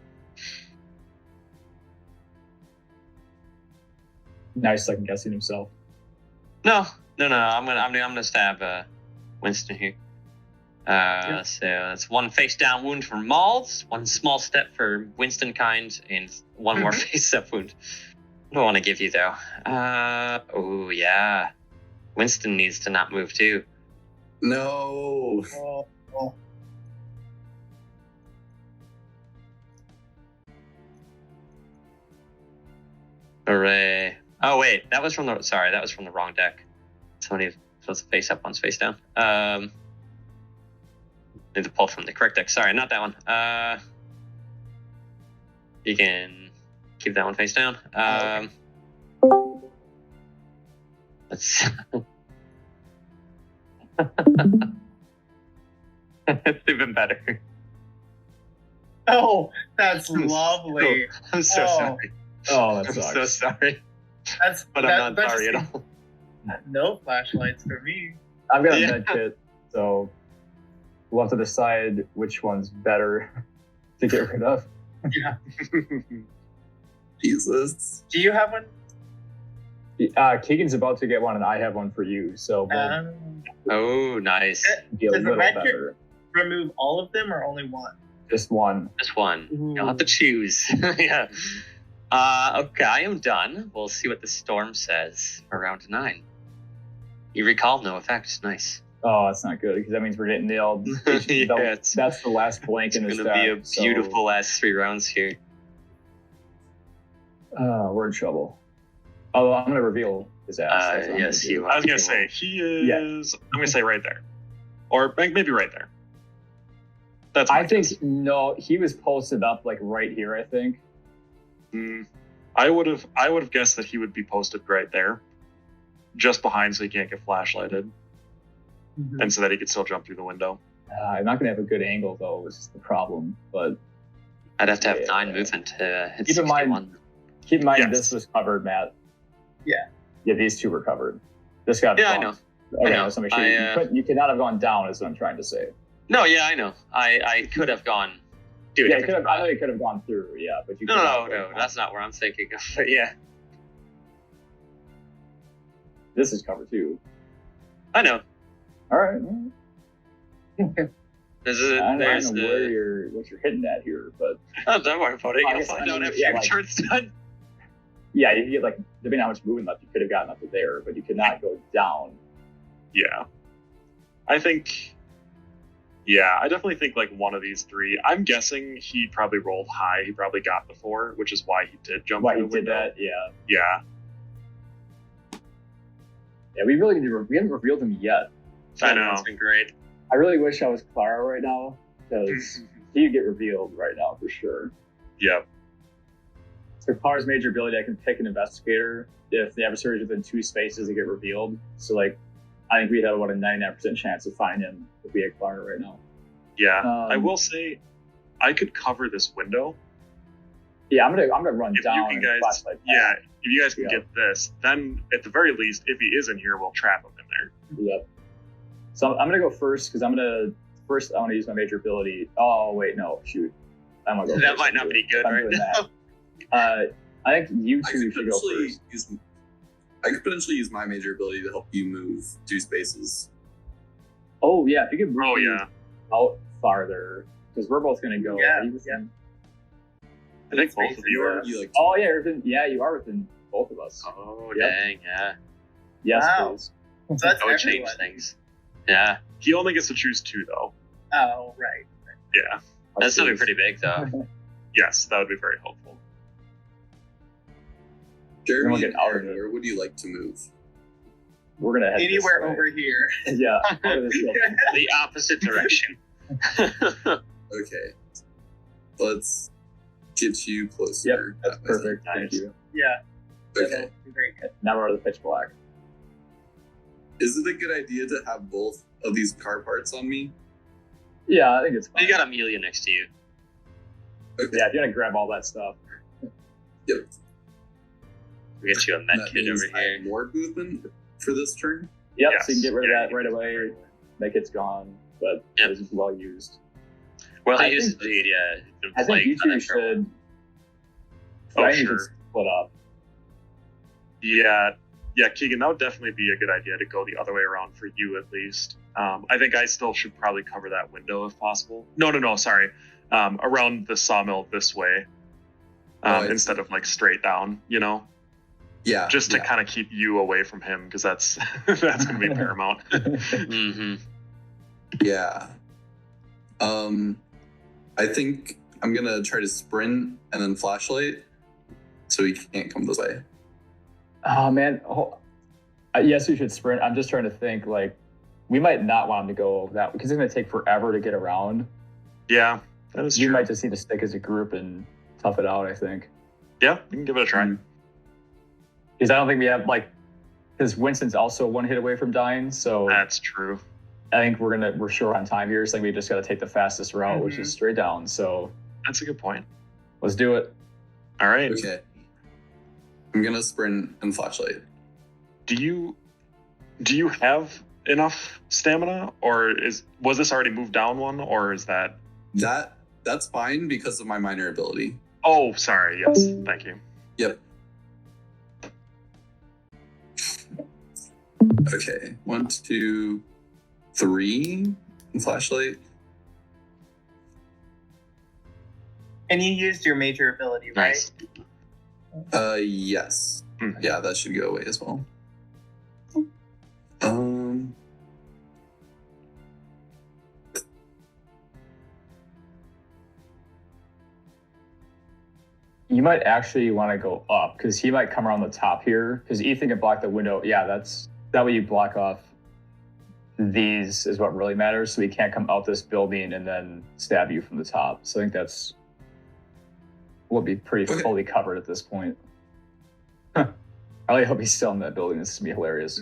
Now he's second guessing himself. No. I'm gonna stab Winston here. So that's one face down wound for Malls, one small step for Winston kind, and one more face up wound. I don't want to give you though. Oh yeah. Winston needs to not move too. No. Oh. Hooray. Oh wait, that was from the wrong deck. Somebody supposed to face up, one's face down. Need to pull from the correct deck. Sorry, not that one. You can keep that one face down. Let's. It's even better. Oh, that's lovely. I'm so sorry. Oh, that I'm sucks. so sorry. That's But I'm not sorry at all. No flashlights for me. I've got a Yeah. med kit, so we'll have to decide which one's better to get rid of. Yeah. Jesus. Do you have one? Keegan's about to get one, and I have one for you, so we'll Oh, nice. be a does the little med kit better. remove all of them or only one? Just one. This one. Ooh. You'll have to choose. Yeah. Okay, I am done. We'll see what the storm says for round 9. You recall no effect. Nice. Oh, that's not good because that means we're getting nailed. Yeah, That's the last blank in It's this going to be a deck, so, beautiful last 3 rounds here. we're in trouble. Although I'm going to reveal his ass. That's what I'm Yes, gonna do. you I was gonna say he is. I'm gonna say right there, or maybe right there. That's. I my think guess. no, he was posted up like right here. I think. I would have guessed that he would be posted right there, just behind, so he can't get flashlighted, and so that he could still jump through the window. I'm not going to have a good angle though. This is the problem. But I'd have to have Yeah. 9 movement to hit Keep in mind- 61. keep in mind Yes. this was covered, Matt. Yeah. Yeah, these two were covered. This got. Yeah, I bumped. know. Okay, I know. so make sure you cannot have gone down. Is what I'm trying to say. No, yeah, I know. I could have gone. Dude, Yeah, I know you could have gone through. Yeah, but you. could not go No, down. that's not where I'm thinking of. But yeah, This is cover too. I know. All right. This is I there's don't know what you're hitting at here, but Oh, don't worry about it. I You'll guess, find I out mean, after yeah, your like- chart's done. yeah, you get like depending on how much movement left, you could have gotten up to there, but you could not go down. Yeah, I think. Yeah, I definitely think like one of these 3. I'm guessing he probably rolled high. He probably got the 4, which is why he did jump Why through he the did window. that? Yeah. Yeah, Yeah, we haven't revealed him yet. I know. It's been great. I really wish I was Clara right now because he'd get revealed right now for sure. Yep. So Clara's major ability, I can pick an investigator if the adversary is within 2 spaces to get revealed. So like, I think we'd have about a 99% chance of finding him if we had Clara right now. Yeah, I Um, will say, I could cover this window. Yeah, I'm gonna run If down you can and guys, flashlight. yeah, if you guys can Yeah. get this, then at the very least, if he is in here, we'll trap him in there. Yep. So I'm gonna go first because I want to use my major ability. Oh wait, no, shoot. I'm gonna go That first. might not be good I'm right doing now. that. I think you I two could should go potentially first. use my major ability to help you move 2 spaces. Oh yeah, if you could move Oh me yeah, out farther because we're both gonna go. Yeah, Are you within- I think both of you are. You like Oh yeah, you are within both of us. Oh, Yep. dang, yeah. Yes, Wow. please. So that's That would change everyone. things. Yeah, He only gets to choose 2 though. Oh, right. Yeah. that's something pretty big, though. Yes, that would be very helpful. Jeremy Then we'll and get out of Aaron, it. where would you like to move? We're gonna head Anywhere this way. over here. Yeah, out of this building. The opposite direction. Okay. Let's get you closer. Yep, that's That way. perfect. Thank you. Yeah. Okay. That'll be very good. Now we're out of the pitch black. Is it a good idea to have both of these car parts on me? Yeah, I think it's fine. You got Amelia next to you. Okay. Yeah, if you're gonna grab all that stuff. Yep. We get you a med That kit means over I here. have more movement for this turn. Yep, Yes. so you can get rid of Yeah, that right away. That kit's gone, but Yep. it was well used. Well, I he used think- indeed, yeah. He's been I think playing you on two that for a while. should. Oh, I think you sure. should split up. Yeah, Keegan, that would definitely be a good idea to go the other way around for you at least. I think I still should probably cover that window if possible. No, sorry. Around the sawmill this way, instead of like straight down, you know? Yeah. Just to kind of keep you away from him, because that's going to be paramount. Mm-hmm. Yeah. I think I'm going to try to sprint and then flashlight so he can't come this way. Oh, man. Yes, we should sprint. I'm just trying to think, like, we might not want him to go that because it's going to take forever to get around. Yeah, that is We true. might just need to stick as a group and tough it out, I think. Yeah, we can give it a try. Because I don't think we have, like, because Winston's also one hit away from dying, so That's true. I think we're short on time here, so I think we just got to take the fastest route, which is straight down. So That's a good point. let's do it. All right. Okay. I'm going to sprint and flashlight. Do you have enough stamina, or was this already moved down one, or is that? That's fine because of my minor ability. Oh, sorry. Yes, thank you. Yep. Okay. 1, 2, 3 flashlight. And you used your major ability, right? Nice. Yes. Mhm. Yeah, that should go away as well. You might actually want to go up because he might come around the top here because Ethan can block the window. Yeah, that way you block off these is what really matters. So he can't come out this building and then stab you from the top. So I think that's will be pretty Okay. fully covered at this point. I really hope he's still in that building. This is gonna be hilarious.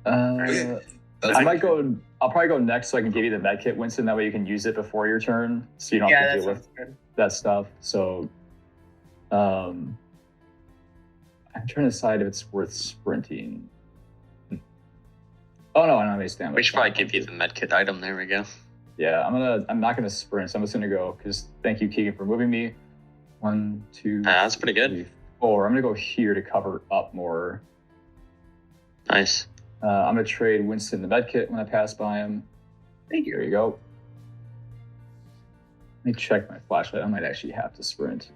Okay. That's I might go. I'll probably go next so I can give you the med kit, Winston. That way you can use it before your turn, so you don't Yeah, have to that deal with sounds good. that stuff. So, I'm trying to decide if it's worth sprinting. Oh no, I don't have any stamina. We should probably give you the medkit item. There we go. Yeah, I'm not gonna sprint. So I'm just gonna go because thank you, Keegan, for moving me. 1, 2. That's pretty good. 3, 4. I'm gonna go here to cover up more. Nice. I'm gonna trade Winston the med kit when I pass by him. Thank you. There you go. Let me check my flashlight. I might actually have to sprint.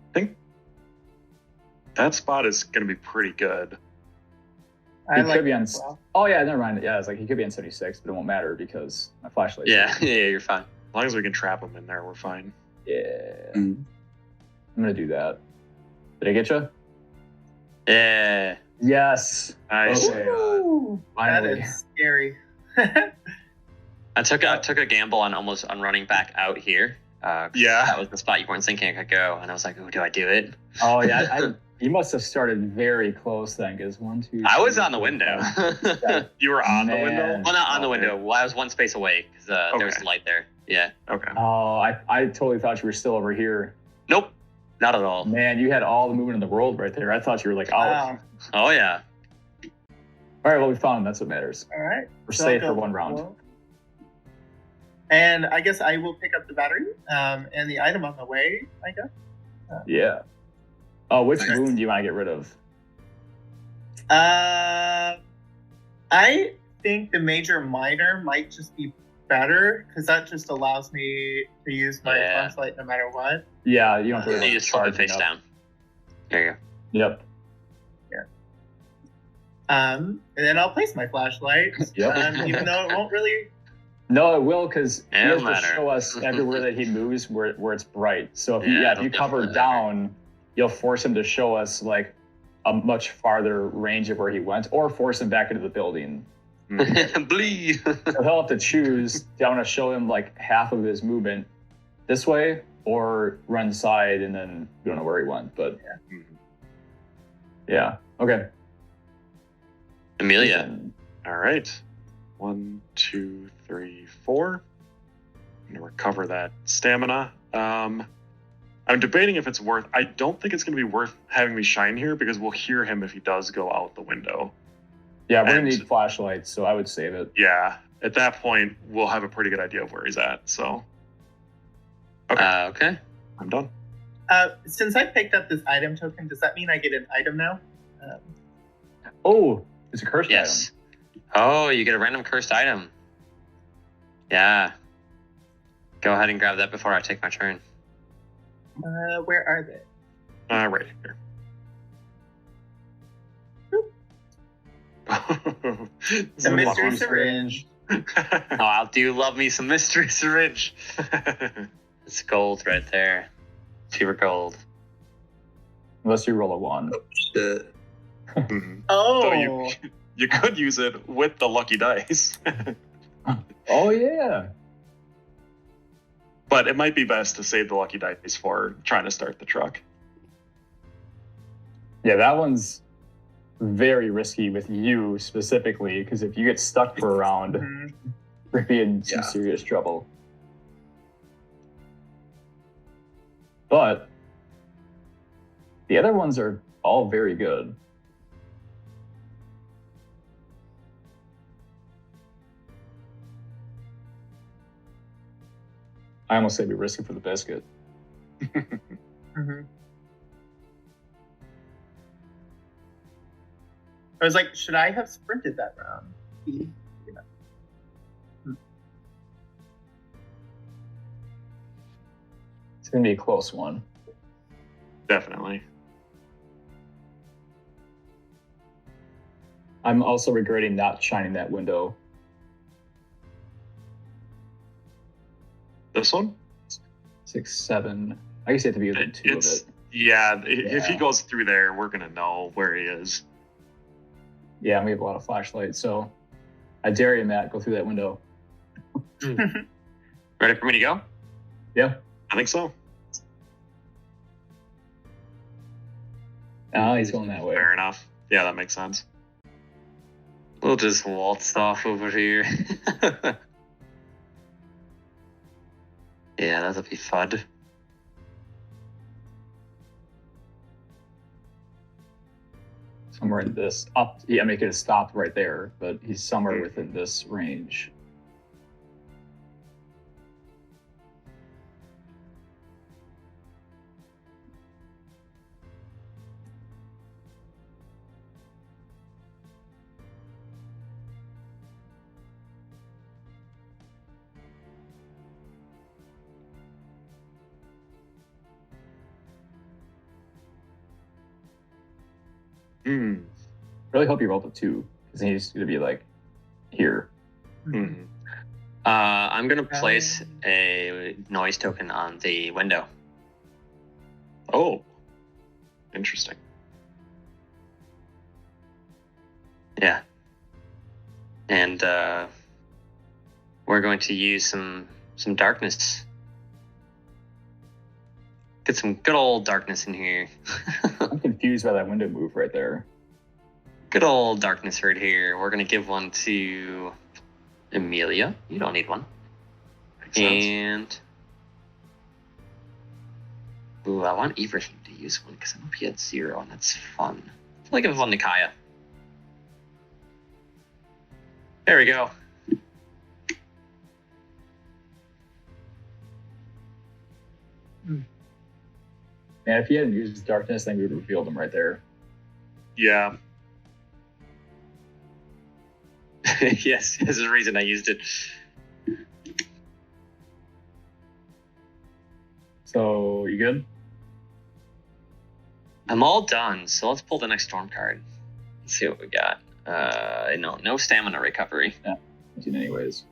I think that spot is going to be pretty good. I He like could be on. it as well. Oh yeah, never mind. Yeah, it's like he could be on 76, but it won't matter because my flashlight. Yeah, you're fine. As long as we can trap him in there, we're fine. Yeah. Mm. I'm gonna do that. Did I get you? Yeah. Yes. Nice. Okay. Ooh, that Finally. is scary. I took a gamble on running back out here. 'Cause Yeah. that was the spot you weren't thinking I could go, and I was like, "Oh, do I do it?" Oh yeah. You must have started very close then, because 1, 2. I was 3, on the 4, window. 5. Well, You were on the Man. window? not on the Okay. window. Well, I was one space away because there was Okay. light there. Yeah. Okay. Oh, I totally thought you were still over here. Nope. Not at all. Man, you had all the movement in the world right there. I thought you were like, Wow. Oh yeah. all right, well, we found him. That's what matters. All right. We're So I'll safe go for one round. below. And I guess I will pick up the battery and the item on the way, I guess. Yeah. Oh, which Nice. wound do you want to get rid of? I think the major minor might just be better because that just allows me to use my Yeah. flashlight no matter what. Yeah, you don't have to. You just flip it face charging up. down. There you go. Yep. And then I'll place my flashlight, Yep. even though it won't really. No, it will because he It'll has to matter. show us everywhere that he moves where it's bright. So if Yeah, if you it'll cover definitely down, you'll force him to show us like a much farther range of where he went, or force him back into the building. Bleed. So he'll have to choose. Do I want to show him like half of his movement this way, or run side and then we don't know where he went? But Mhm. yeah, okay. Amelia. All right. 1, 2, 3, 4. I'm gonna recover that stamina. I'm debating if it's worth. I don't think it's gonna be worth having me shine here because we'll hear him if he does go out the window. Yeah, we're gonna And- need flashlights, so I would save it. Yeah. At that point, we'll have a pretty good idea of where he's at. So, okay, Okay. I'm done. Since I picked up this item token, does that mean I get an item now? Oh, it's a cursed Yes. Oh, you get a random cursed item. Yeah. Go ahead and grab that before I take my turn. Where are they? Right here. The mystery syringe. Oh, I do love me some mystery syringe. It's gold right there. Pure gold. Unless you roll a 1. Shit. Mhm. Oh, So you could use it with the lucky dice. Oh, yeah. But it might be best to save the lucky dice for trying to start the truck. Yeah, that one's very risky with you specifically, because if you get stuck for a round, Mhm. we're in some Yeah. serious trouble. But the other ones are all very good. I almost say we risk it for the biscuit. Mhm. I was like, should I have sprinted that round? It's going to be a close one. Definitely. I'm also regretting not shining that window. This one? 6, 7. I guess you have to be within 2 of It's it. yeah. If he Yeah. goes through there, we're gonna know where he is. Yeah, we have a lot of flashlights, so I dare you, Matt, go through that window. Ready for me to go? Yeah. I think so. Ah, he's going that way. Fair enough. Yeah, that makes sense. We'll just waltz off over here. Yeah, that'll be fun. Somewhere in this up. Yeah, make it a stop right there, but he's somewhere within this range. Really hope you rolled a 2, because he's going to be like here. Mhm. I'm gonna place a noise token on the window. Oh, interesting. Yeah. And we're going to use some darkness. Get some good old darkness in here. I'm confused by that window move right there. Good old darkness right here. We're gonna give one to Amelia. You don't need one. Makes sense. And ooh, I want Ibrahim to use one because I know he had 0, and that's fun. I'll give one to Kaya. There we go. And if he hadn't used darkness, then we would have revealed him right there. Yeah. Yes, this is the reason I used it. So, you good? I'm all done, so let's pull the next storm card. Let's see what we got. No stamina recovery. I did anyways.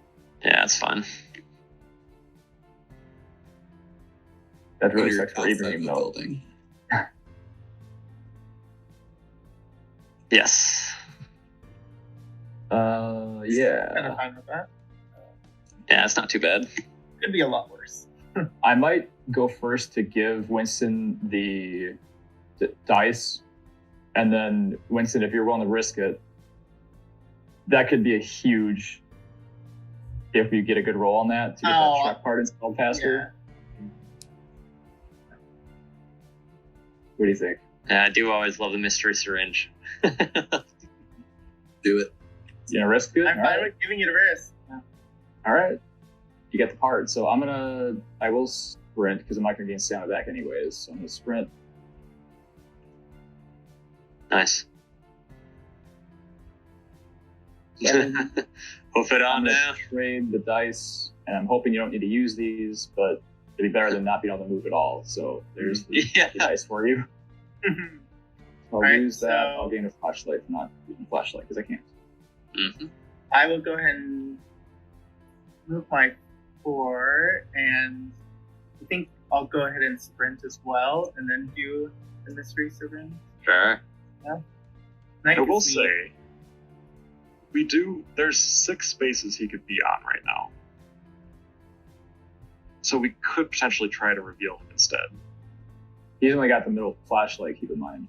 Yeah, that's fine. That really When you're sucks for outside Ibrahim, of the though. building. Yes. Kind of Yeah. fine with that. Yeah, it's not too bad. Could be a lot worse. I might go first to give Winston the dice, and then Winston, if you're willing to risk it, that could be a huge. If you get a good roll on that to get Oh, that truck part installed faster. What do you think? Yeah, I do always love the mystery syringe. Do it. You gonna risk it? I'm fine with giving it a risk. All right. You get the part. So I will sprint because I'm not going to stay on my back anyways. So I'm going to sprint. Nice. Seven. Hoof it on I'm gonna now. trade the dice, and I'm hoping you don't need to use these, but it'd be better than not being able to move at all. So there's the dice for you. I'll Right, use that. so- I'll gain a flashlight for not using a flashlight because I can't. Mm-hmm. I will go ahead and move my 4, and I think I'll go ahead and sprint as well, and then do the mystery syringe. Sure. I will say, there's 6 spaces he could be on right now. So we could potentially try to reveal him instead. He's only got the middle flashlight, keep in mind.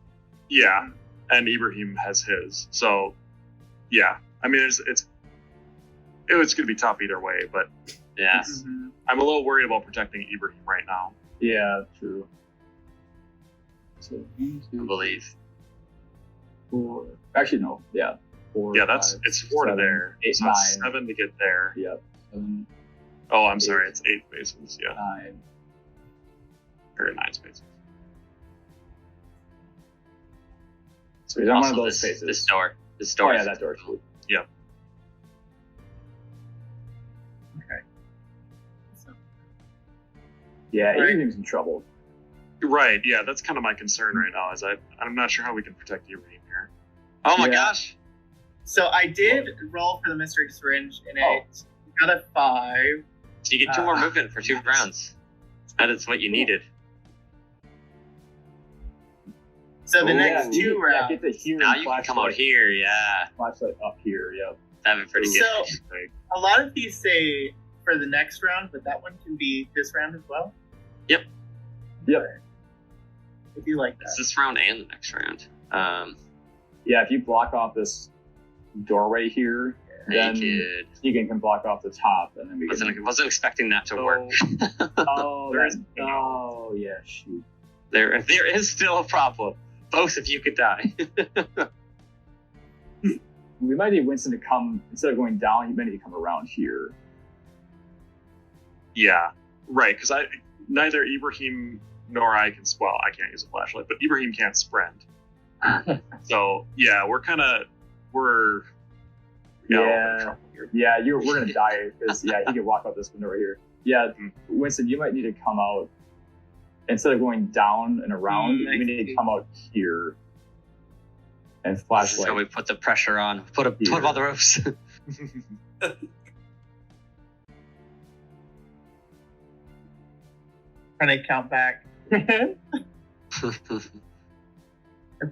Yeah, and Ibrahim has his. So, yeah. I mean, it's going to be tough either way, but Yeah. Mhm. I'm a little worried about protecting Ibrahim right now. Yeah, true. So, 1, 2, I believe. 4. Actually, no. Yeah. 4. Yeah, 5, it's 4 to 7, there. 8, So 9. it's 7 to get there. Yep. 7, Oh, I'm sorry, it's 8 spaces. Yeah, 9. or 9 spaces. So he's on one Also, of those this, spaces. this door. This Oh door. yeah, is- that door's cool. Okay. So, Yeah, Right. Ibrahim's in trouble. Right, yeah, that's kind of my concern right now. I'm not sure how we can protect Ibrahim here. Oh my Yeah. gosh. so I did roll for the mystery syringe, and Oh. it got a 5. So you get 2 more movement for 2 rounds. That is what you needed. So the Oh, next yeah, 2 Yeah, rounds. get the here Now and you can come out flashlight. here. Yeah. Flashlight up here, yep. That'd be pretty good. So a lot of these say for the next round, but that one can be this round as well. Yep. Yep. If you like It's that. this round and the next round. Yeah, if you block off this doorway here, then Naked. Keegan can block off the top, and then we can. Wasn't expecting that to work. Oh, There is- oh, yeah, shoot. There is still a problem. Both of you could die. We might need Winston to come instead of going down. He might need to come around here. Yeah, right, because neither Ibrahim nor I can, well, I can't use a flashlight, but Ibrahim can't sprint. So, yeah, we're got a little bit of trouble here. Yeah, we're gonna die because he can walk out this window right here. Yeah, Mhm. Winston, you might need to come out instead of going down and around. I You need to see. come out here and This is flashlight. how we put the pressure on. Put Here. him on the ropes. Trying to count back. I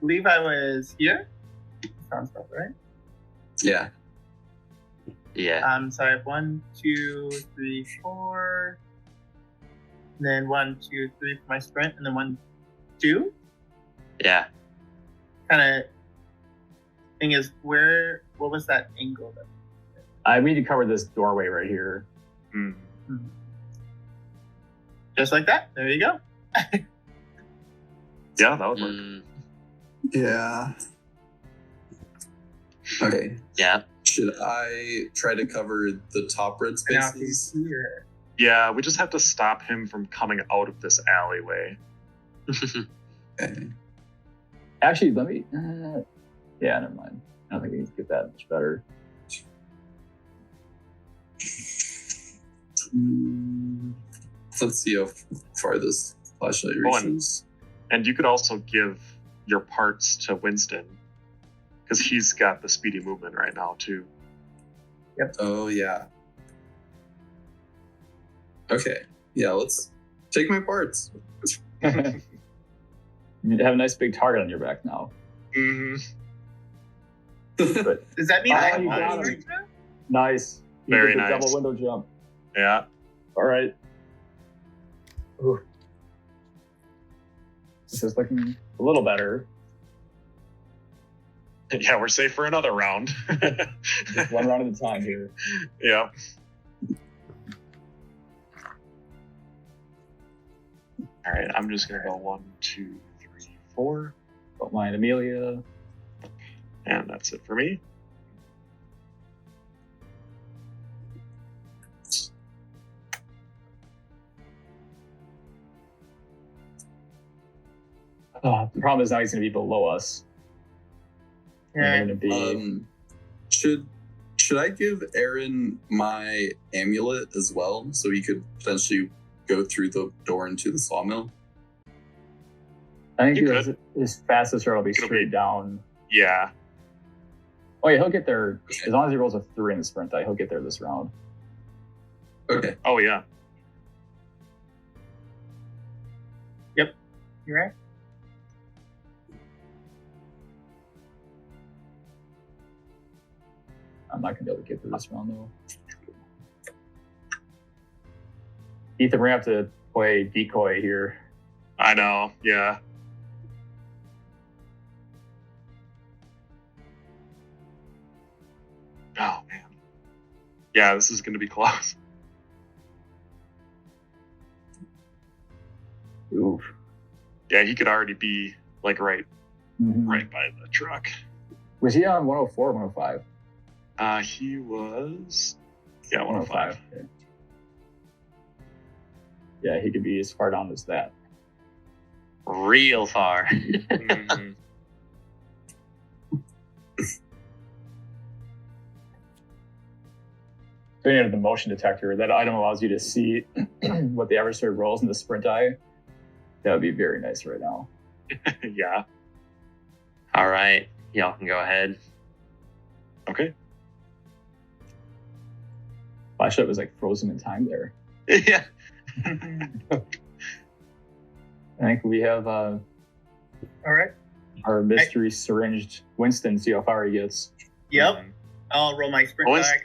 believe I was here. Sounds about right. Yeah. yeah. So I have 1, 2, 3, 4. And then 1, 2, 3 for my sprint, and then 1, 2. Yeah. Kind of thing is, what was that angle? I need to cover this doorway right here. Hmm. Just like that. There you go. Yeah, that would work. Mm, Yeah. Okay. yeah. Should I try to cover the top red And now he's spaces? here. Yeah, we just have to stop him from coming out of this alleyway. Okay. Actually, let me. Yeah, never mind. I don't think we can get that much better. Let's see how far this flashlight Oh, and- reaches. And you could also give your parts to Winston, because he's got the speedy movement right now, too. Oh, yeah. Okay. Yeah, let's take my parts. You have a nice big target on your back now. Mm-hmm. But Does that mean Oh, I you got have him. to now? nice. You Very did the nice. double window jump. Yeah. All right. Ooh. This is looking a little better. Yeah, we're safe for another round. Just one round at a time here. Yeah. All right, I'm just gonna go 1, 2, 3, 4, Don't mind Amelia. and that's it for me. The problem is now he's going to be below us. Yeah. We're gonna be... Should I give Aaron my amulet as well, so he could potentially go through the door into the sawmill? I think You his fastest route will be It'll straight be- down. Yeah. Oh yeah, he'll get there as long as he rolls a 3 in the sprint die. He'll get there this round. Okay. Oh yeah. You right? I'm not gonna be able to get through this round though. Ethan, we're gonna have to play decoy here. I know. Yeah. Oh man. Yeah, this is going to be close. Oof. Yeah, he could already be like right Mhm. by the truck. Was he on 104 or 105? He was 105. Okay. Yeah, he could be as far down as that. Real far. Mhm. So you have the motion detector. That item allows you to see what the adversary rolls in the sprint die. That would be very nice right now. Yeah. All right. Y'all can go ahead. Okay. Flashlight was like frozen in time there. Yeah. I think we have All right. our mystery syringed Winston. See how far he gets. Yep. Mhm. I'll roll my sprint Oh, die.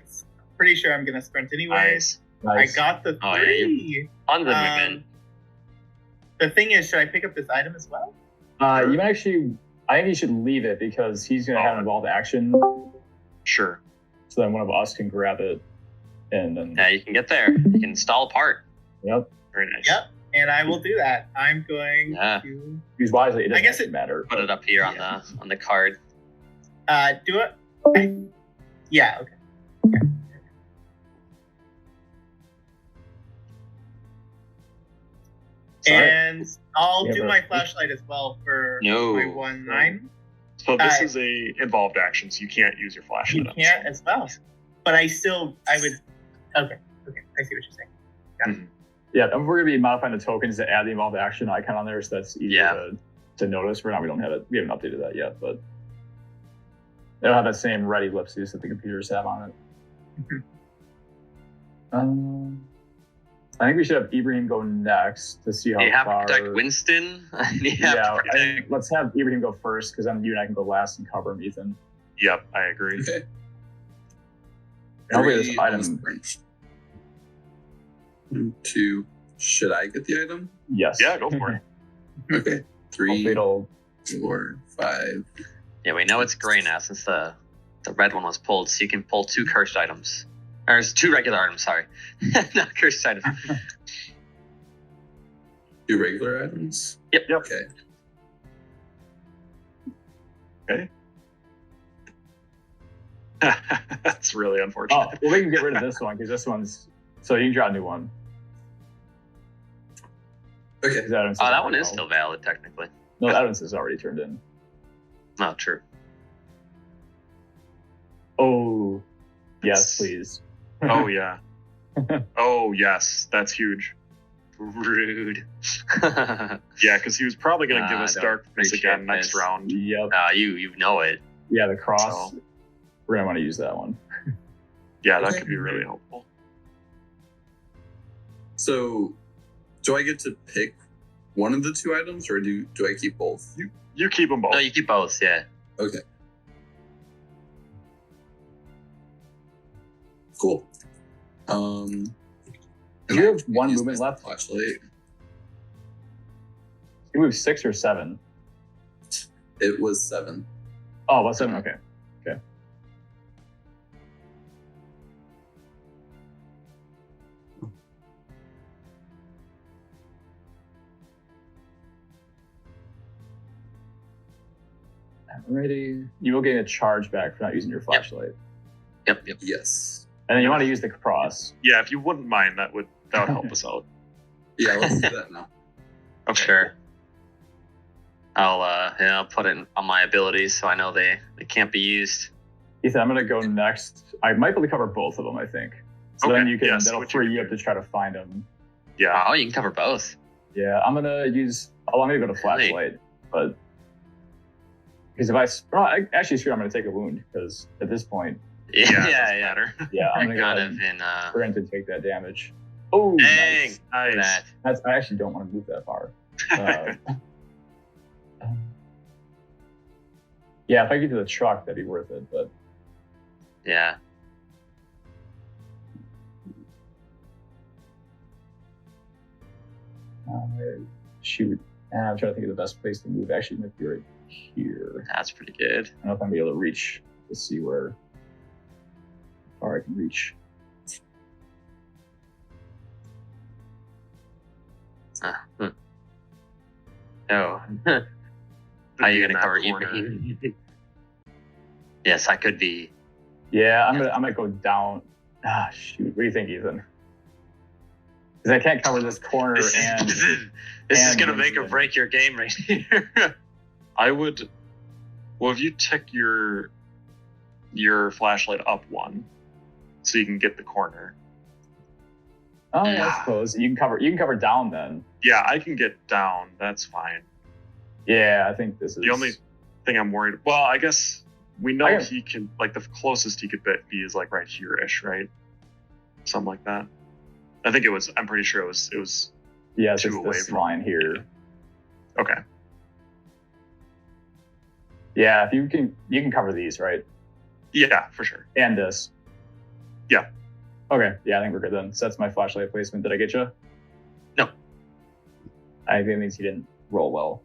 Pretty sure I'm gonna sprint anyway. Nice. Nice. I got the 3. Oh, yeah, On the movement. The thing is, should I pick up this item as well? You can actually. I think you should leave it because he's going to have involved action. Sure. So then one of us can grab it, and then Yeah, you can get there. You can install a part. yep. Very nice. Yep. And I will do that. I'm going Yeah. to Use wisely. It doesn't I guess actually matter. Put it up here on the card. do it. Yeah. Okay. Sorry. And I'll Yeah, do but- my flashlight as well for No. my 1-9. So this Uh, is a involved action, so you can't use your You flashlight. on this can't one. as well. But I would. Okay. I see what you're saying. Yeah, and we're going to be modifying the tokens to add the involved action icon on there, so that's easier Yeah. to notice. For now, we don't have it. We haven't updated that yet, but it'll have that same red ellipses that the computers have on it. I think we should have Ibrahim go next to see how You have far. to protect Winston. You have Yeah, to I protect. think let's have Ibrahim go first because then you and I can go last and cover him, Ethan. Yep, I agree. Okay. Hopefully this 3 on the item. sprint. 2. Should I get the item? Yes. Yeah, go for it. Okay. 3, Hopefully it'll. 4, 5. Yeah, we know it's gray now since the red one was pulled, so you can pull 2 cursed items. Or it's 2 regular items, sorry. Not cursed items. 2 regular items? Yep. Okay. That's really unfortunate. Oh, well, we can get rid of this one because this one's. So you can draw a new one. Okay. 'Cause Adams Oh, is that one already is still valid, technically. No, Adams is already turned in. Not true. Oh, yes, please. Oh yeah. Oh yes, that's huge. Rude. Yeah, because he was probably going to give I us don't darkness appreciate again next this. round. Yep. you know it. Yeah, the cross. So- We're gonna want to use that one. Yeah, that Okay. could be really helpful. So, do I get to pick one of the 2 items, or do I keep both? You keep them both. No, you keep both, yeah. Okay. Cool. Do you have one use movement my left? Flashlight. You move 6 or 7. It was 7. Oh, well, 7. Okay. Okay. Alrighty. You will get a charge back for not using your flashlight. Yep. Yes. And then you want to use the cross. Yeah, if you wouldn't mind, that would help us out. Yeah, let's do that now. Okay. Sure. I'll put it on my abilities so I know they can't be used. Ethan, I'm gonna go next. I might be able to cover both of them, I think. So then you can that'll free you up to try to find them. Yeah. Oh, you can cover both. Yeah, I'm gonna go to flashlight, but because actually screw it, I'm gonna take a wound because at this point, Yeah. Matter. yeah, I'm gonna Kind go of in. sprint and take that damage. Oh, Dang. nice. Nice. I actually don't want to move that far. Yeah, if I get to the truck, that'd be worth it. But Yeah. shoot, I'm trying to think of the best place to move. Actually, it might be right here. That's pretty good. I don't know if I'm gonna be able to reach to see where far I can reach. Oh. How are you In gonna that cover corner. Ibrahim? Yes, I could be. Yeah, I'm gonna go down. Ah, shoot. What do you think, Ethan? Because I can't cover this corner This and is gonna make or break your game right here. I would. Well, if you tick your flashlight up one, so you can get the corner. oh, I suppose you can cover down then. Yeah, I can get down. That's fine. Yeah, I think this is The only thing I'm worried. Well, I guess we know I got- he can. Like the closest he could be is like right here-ish, right? Something like that. I think it was. I'm pretty sure it was. yeah, it's two just away this from- line here. Okay. Yeah, if you can cover these, right? Yeah, for sure. And this. Yeah. Okay. Yeah, I think we're good then. So that's my flashlight placement. Did I get you? No. I think it means he didn't roll well.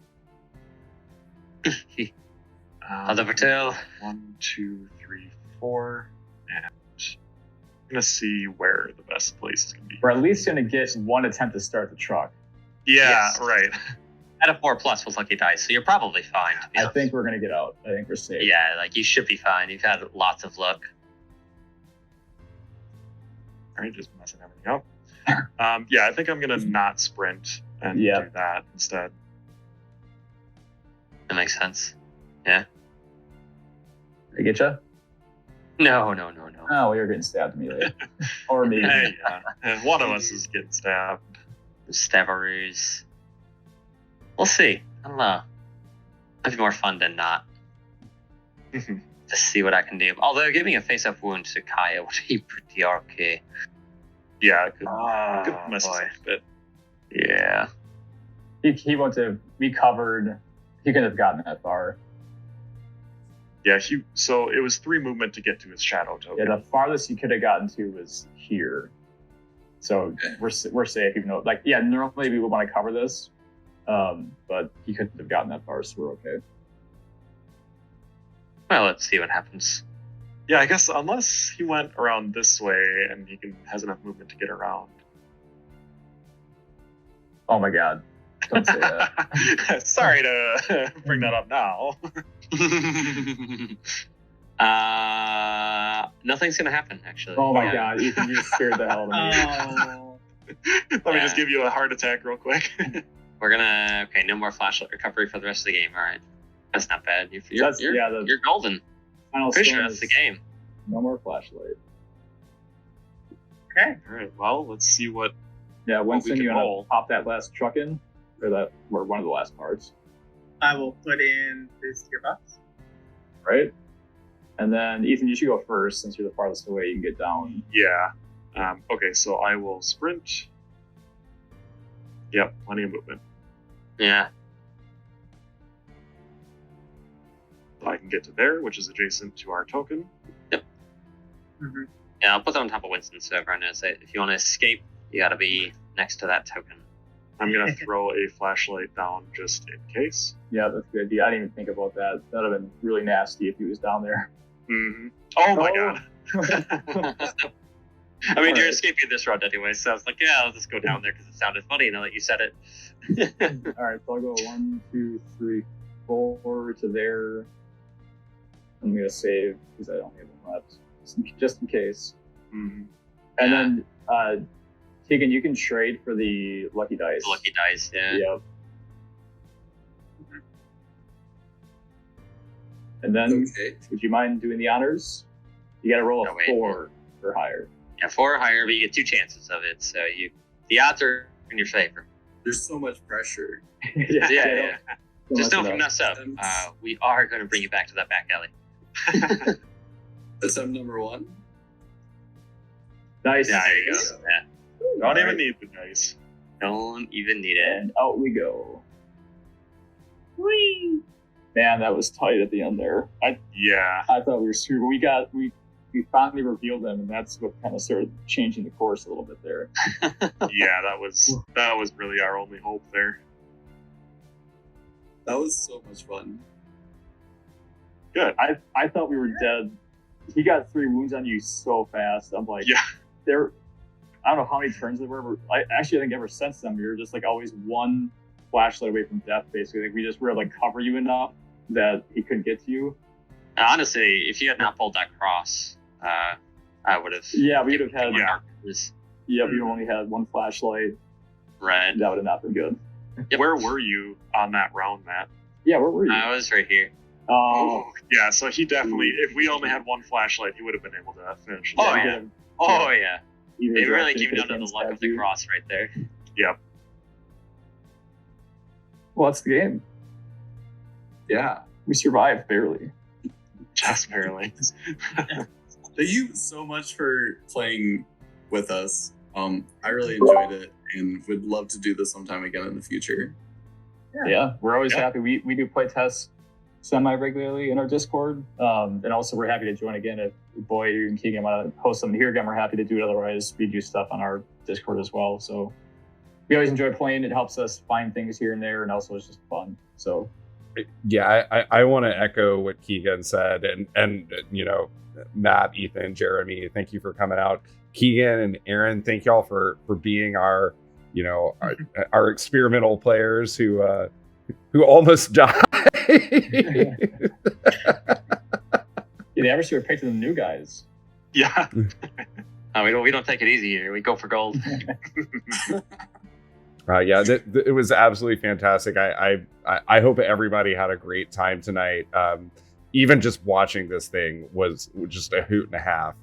Other Patel. 1, 2, 3, 4, and I'm gonna see where the best place is gonna be. We're at least gonna get one attempt to start the truck. Yeah, Yes. right. At a 4+ with lucky dice, so you're probably fine. To be I honest. think we're gonna get out. I think we're safe. Yeah, like you should be fine. You've had lots of luck. All right, just messing everything up. Yeah, I think I'm gonna not sprint and Yeah. do that instead. That makes sense. Did I get you? No. Oh, well, you're getting stabbed immediately. Or me. Hey, yeah. And one of us is getting stabbed. Stabberoos. We'll see. I don't know. Might be more fun than not. To see what I can do. Although giving a face-up wound to Kaya would be pretty okay. Yeah, it could mess us boy. up a bit. Yeah. He won't have recovered. He couldn't have gotten that far. Yeah, so it was 3 movement to get to his shadow token. Yeah, the farthest he could have gotten to was here. So we're safe, even though, like, yeah, normally we would want to cover this, but he couldn't have gotten that far, so we're okay. Well, let's see what happens. Yeah, I guess unless he went around this way and he has enough movement to get around. Oh my god. Don't say that. Sorry to bring that up now. Nothing's gonna happen, actually. Oh my Yeah. god, Ethan, you just scared the hell out of me. Oh. Let me just give you a heart attack real quick. We're gonna no more flashlight recovery for the rest of the game. All right, that's not bad. You're the golden. final Pretty storm sure that's is the game. no more flashlight. Okay. All right, well, let's see what. Yeah, Winston, can you want roll. to pop that last truck in? Or one of the last parts, I will put in this gearbox. right? And then, Ethan, you should go first since you're the farthest away. You can get down. Yeah. Okay, so I will sprint. Yep, plenty of movement. Yeah. So I can get to there, which is adjacent to our token. Mm-hmm. Yeah, I'll put that on top of Winston so everyone knows that if you want to escape, you got to be next to that token. I'm going to throw a flashlight down just in case. Yeah, that's a good idea. I didn't even think about that. That would have been really nasty if he was down there. Mm-hmm. Oh my Oh. god. I mean, you're Alright. escaping this route anyway, so I was like, yeah, I'll just go down there because it sounded funny now that you said it. All right, so I'll go 1, 2, 3, 4 to there. I'm gonna save because I don't have them left, just in case. Mhm. And Yeah. then, Keegan, you can trade for the lucky dice. Lucky dice, yeah. Yep. And then, Okay. would you mind doing the honors? You got to roll a No, wait. 4 or higher. Yeah, 4 or higher, but you get 2 chances of it. So the odds are in your favor. There's so much pressure. Yeah. Just don't mess up. Attempts. We are going to bring you back to that back alley. Attempt number 1. Nice. Yeah, there you go. Yeah. Don't even need the dice. Don't even need it. And out we go. Whee! Man, that was tight at the end there. Yeah. I thought we were screwed, but we finally revealed them, and that's what kind of started changing the course a little bit there. Yeah, that was really our only hope there. That was so much fun. Good. I thought we were dead. He got 3 wounds on you so fast. I'm like, Yeah. I don't know how many turns there were. I think ever since then, we were just like always one flashlight away from death, basically. Like we just were like cover you enough that he couldn't get to you. Honestly, if you had not pulled that cross, I would have. Yeah, we would have had. Yeah. Yeah, we only had 1 flashlight. Right. That would have not been good. Yep. Where were you on that round, Matt? Yeah, where were you? I was right here. Oh, Yeah, so he definitely, if we only had 1 flashlight, he would have been able to finish. Oh, we yeah. could've Oh, yeah. either They really direction came down to could've the luck of stabbed the you. cross right there. Yep. Well, that's the game. Yeah. We survived barely. Just barely. Thank you so much for playing with us. I really enjoyed it and would love to do this sometime again in the future. Yeah, we're always Yeah. happy. We do play tests semi-regularly in our Discord. And also we're happy to join again if Boyd and Keegan want to host something here again. We're happy to do it. Otherwise, we do stuff on our Discord as well. So we always enjoy playing. It helps us find things here and there, and also it's just fun. So Yeah, I want to echo what Keegan said, and you know, Matt, Ethan, Jeremy, thank you for coming out. Keegan and Aaron, thank y'all for being our, you know, our experimental players who almost died. yeah, the Adversary picked the new guys. Yeah. We don't take it easy here. We go for gold. Yeah, it was absolutely fantastic. I hope everybody had a great time tonight. Even just watching this thing was just a hoot and a half.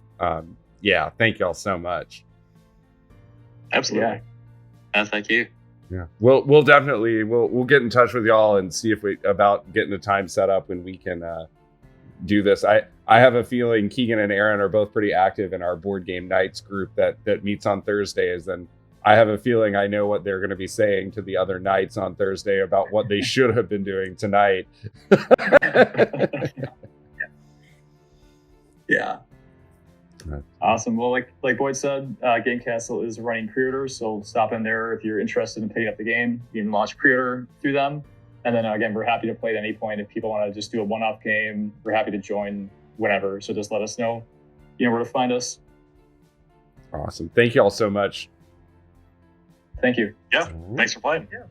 Yeah, thank y'all so much. Absolutely. Yeah. Thank you. Yeah, we'll definitely we'll get in touch with y'all and see if we about getting a time set up when we can do this. I have a feeling Keegan and Aaron are both pretty active in our board game nights group that meets on Thursdays, and I have a feeling I know what they're going to be saying to the other nights on Thursday about what they should have been doing tonight. Yeah. Awesome. Well, like Boyd said, Game Kastle is running pre-orders, so stop in there if you're interested in picking up the game. You can launch pre-order through them. And then again, we're happy to play at any point. If people want to just do a one-off game, we're happy to join whenever. So just let us know. You know where to find us. Awesome. Thank you all so much. Thank you. Yeah. Thanks for playing. Yeah.